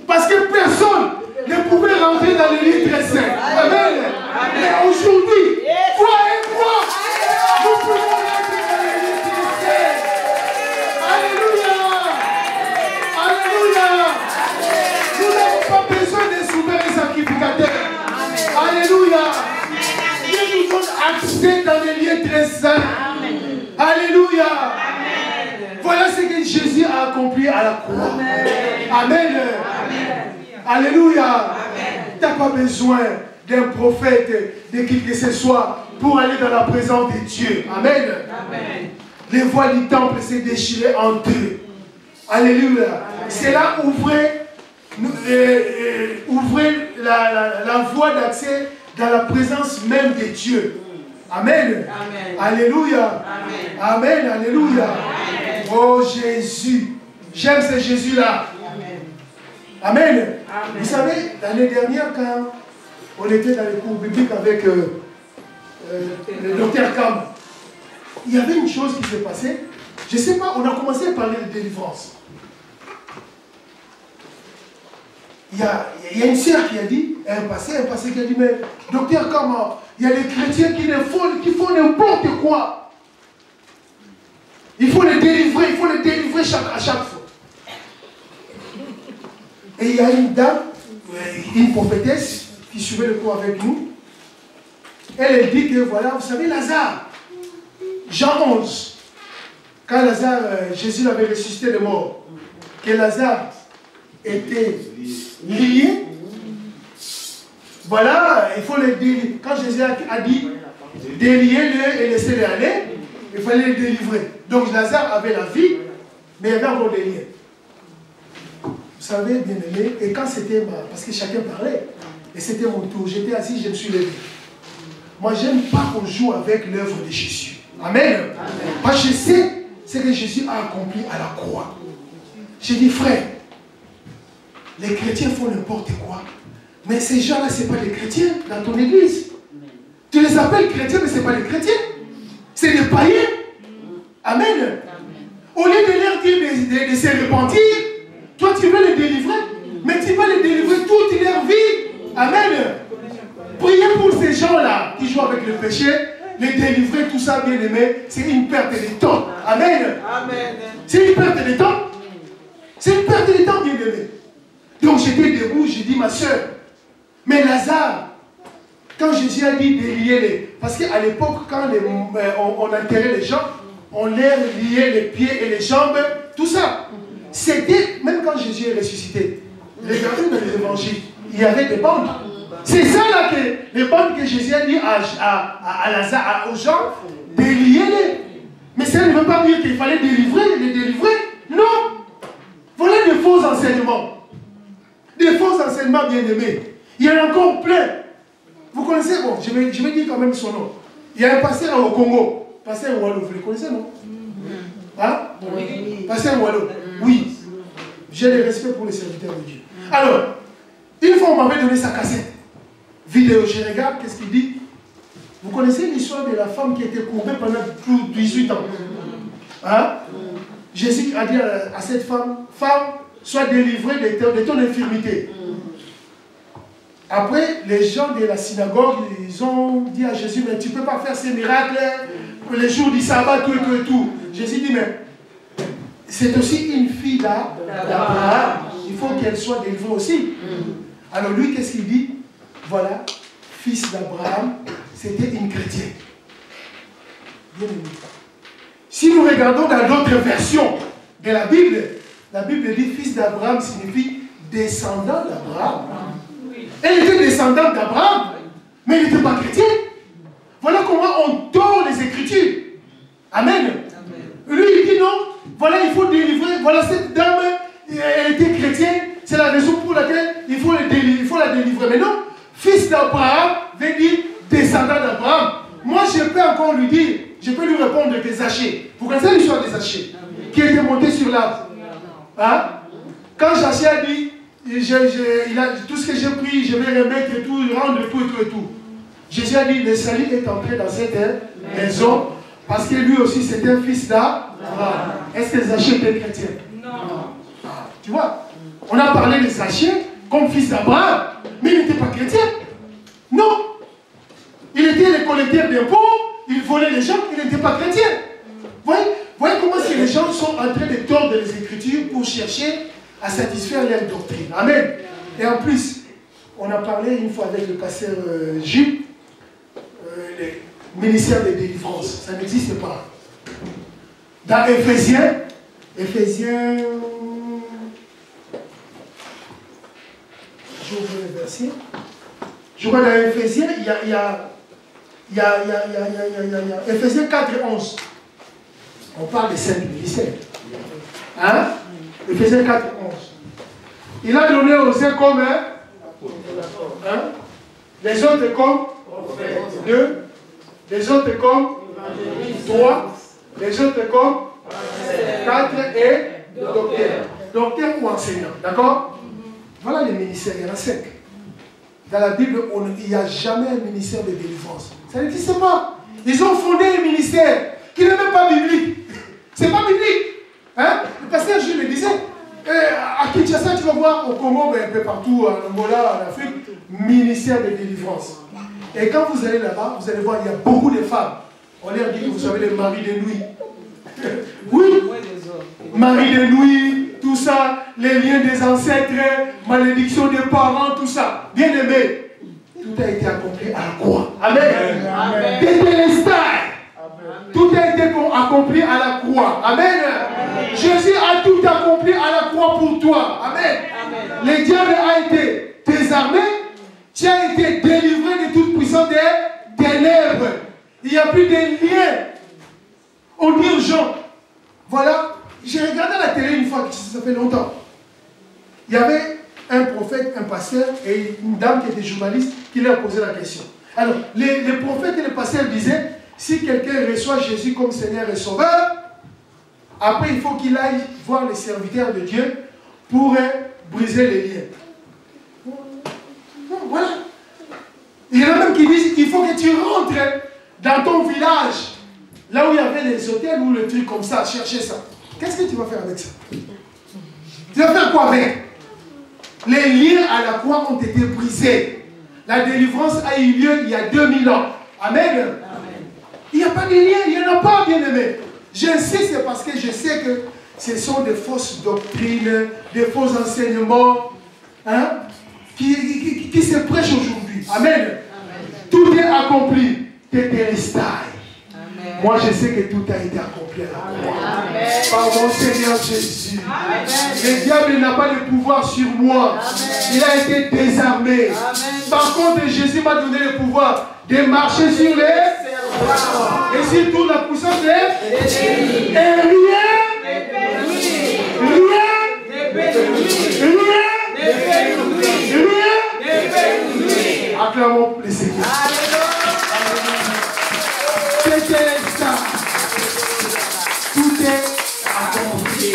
A: Parce que personne ne pouvait rentrer dans les lieux très saints. Amen. Mais aujourd'hui, toi et moi, nous pouvons rentrer dans les lieux très saints. Alléluia. Alléluia. Nous n'avons pas besoin des souverains sacrificateurs. Alléluia. Dieu nous donne accès dans les lieux très saints. Alléluia. Voilà ce que Jésus a accompli à la croix. Amen. Alléluia. Tu n'as pas besoin d'un prophète, de qui que ce soit, pour aller dans la présence de Dieu. Amen. Les voiles du temple s'est déchirées en deux. Alléluia. Cela ouvrait la voie d'accès dans la présence même de Dieu. Amen. Alléluia. Amen. Alléluia. Oh Jésus. J'aime ce Jésus-là. Amen. Vous savez, l'année dernière, quand on était dans les cours bibliques avec le docteur Kam, il y avait une chose qui s'est passée. Je ne sais pas, on a commencé à parler de délivrance. Il y a une sœur qui a dit, un passé qui a dit, mais docteur Kam, il y a des chrétiens qui font n'importe quoi. Il faut les délivrer à chaque fois. Et il y a une dame, une prophétesse, qui suivait le cours avec nous. Elle dit que voilà, vous savez, Lazare, Jean 11, quand Lazare, Jésus l'avait ressuscité de mort, que Lazare était lié, voilà, il faut le délivrer. Quand Jésus a dit délier-le et laisser-le aller, il fallait le délivrer. Donc Lazare avait la vie, mais il y avait encore des liens. Vous savez, bien aimé, et quand c'était parce que chacun parlait, et c'était mon tour, j'étais assis, je me suis levé. Moi, j'aime pas qu'on joue avec l'œuvre de Jésus. Amen. Parce que je sais ce que Jésus a accompli à la croix. J'ai dit, frère, les chrétiens font n'importe quoi, mais ces gens-là, ce n'est pas des chrétiens dans ton église. Tu les appelles chrétiens, mais ce n'est pas des chrétiens. C'est des païens. Amen. Au lieu de leur dire de se repentir, toi tu veux les délivrer, mais tu vas les délivrer toute leur vie. Amen. Priez pour ces gens-là qui jouent avec le péché les délivrer, tout ça, bien aimé, c'est une perte de temps. Amen.
B: Amen.
A: C'est une perte de temps. C'est une perte de temps, bien aimé. Donc j'étais debout, j'ai dit, ma soeur, mais Lazare, quand Jésus a dit de lier les... Parce qu'à l'époque, quand on enterrait les gens, on leur liait les pieds et les jambes, tout ça. C'était, même quand Jésus est ressuscité, regardez dans les évangiles, il y avait des bandes. C'est ça là que les bandes que Jésus a dit à Lazare, aux gens, de lier les... Mais ça ne veut pas dire qu'il fallait les délivrer. Non. Voilà des faux enseignements. Des faux enseignements bien aimés. Il y en a encore plein. Vous connaissez, bon, je vais dire quand même son nom. Il y a un pasteur au Congo. Pasteur Wallo, vous le connaissez, non? Hein? Oui. Pasteur Wallo. Oui. J'ai le respect pour les serviteurs de Dieu. Alors, une fois on m'avait donné sa cassette. Vidéo, je regarde, qu'est-ce qu'il dit? Vous connaissez l'histoire de la femme qui était courbée pendant plus de 18 ans? Hein? Jésus a dit à cette femme, femme, sois délivrée de ton infirmité. Après, les gens de la synagogue, ils ont dit à Jésus, mais tu ne peux pas faire ces miracles les jours du sabbat, tout et tout. Jésus dit, mais c'est aussi une fille d'Abraham. Il faut qu'elle soit délivrée aussi. Alors lui, qu'est-ce qu'il dit? Voilà, fils d'Abraham, c'était une chrétienne. Bien aimé. Si nous regardons dans d'autres versions de la Bible dit fils d'Abraham signifie descendant d'Abraham. Elle était descendante d'Abraham, mais elle n'était pas chrétienne. Voilà comment on tord les Écritures. Amen. Lui, il dit non, voilà, il faut délivrer. Voilà, cette dame, elle était chrétienne. C'est la raison pour laquelle il faut la délivrer. Mais non, fils d'Abraham veut dire descendant d'Abraham. Moi, je peux encore lui dire, je peux lui répondre que Zachée. Vous connaissez l'histoire de Zachée qui était monté sur l'arbre. Hein? Quand Zachée a dit, il a tout ce que j'ai pris, je vais remettre et tout, rendre tout et tout et tout. Jésus a dit, le salut est entré dans cette maison parce que lui aussi c'était un fils d'Abraham. Est-ce que Zachée était chrétien? Non. Tu vois, on a parlé de Zachée comme fils d'Abraham, mais il n'était pas chrétien. Non. Il était le collecteur d'impôts, il volait les gens, il n'était pas chrétien. Voyez comment est-ce que les gens sont en train de tordre les Écritures pour chercher à satisfaire leur doctrine. Amen. Et en plus, on a parlé une fois avec le pasteur Gilles, le ministère de délivrance. Ça n'existe pas. Dans Éphésiens, j'ouvre le verset. Je vois dans Éphésiens, il y a Éphésiens 4 et 11. On parle des 5 ministères. Hein? Éphésiens 4 et 11. Il a donné aux uns comme hein? Les autres comme 2, les autres comme 3, les autres comme 4 et docteur. Docteur ou enseignant. D'accord? Voilà les ministères, il y en a 5. Dans la Bible, il n'y a jamais un ministère de délivrance. Ça n'existe pas. Ils ont fondé un ministère qui n'est même pas biblique. C'est pas biblique. Hein? Le pasteur Gilles le disait. À Kinshasa, tu vas voir, au Congo, mais un peu partout, en Angola, en Afrique, ministère de délivrance. Et quand vous allez là-bas, vous allez voir, il y a beaucoup de femmes. On leur dit que vous savez les maris de nuit. Oui, maris de nuit, tout ça, les liens des ancêtres, malédiction des parents, tout ça. Bien aimé, tout a été accompli à la croix. Amen. Amen. Tout a été accompli à la croix. Amen. Amen. Jésus a tout accompli à la croix pour toi. Amen. Amen. Le diable a été désarmé. Tu as été délivré de toute puissance des ténèbres. Il n'y a plus de lien. On dit aux gens, voilà, j'ai regardé la télé une fois, ça fait longtemps. Il y avait un prophète, un pasteur et une dame qui était journaliste qui leur posait la question. Alors, les prophètes et les pasteurs disaient, si quelqu'un reçoit Jésus comme Seigneur et Sauveur, après il faut qu'il aille voir les serviteurs de Dieu pour briser les liens. Voilà. Il y en a même qui disent qu'il faut que tu rentres dans ton village, là où il y avait les hôtels ou le truc comme ça, chercher ça. Qu'est-ce que tu vas faire avec ça? Tu vas faire quoi avec? Les liens à la croix ont été brisés. La délivrance a eu lieu il y a 2000 ans. Amen. Il n'y a pas de lien, il n'y en a pas, bien aimé. J'insiste parce que je sais que ce sont des fausses doctrines, des faux enseignements hein, qui se prêchent aujourd'hui. Amen. Amen. Tout est accompli. Tétélestai. Moi, je sais que tout a été accompli à la croix. Par mon Seigneur Jésus. Amen. Le diable n'a pas de pouvoir sur moi. Amen. Il a été désarmé. Amen. Par contre, Jésus m'a donné le pouvoir de marcher sur les serpents. Et sur toute la puissance de et rien. Acclamons le Seigneur. C'était ça. Tout est accompli.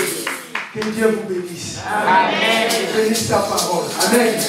A: Que Dieu vous bénisse. Amen. Bénisse sa parole. Amen.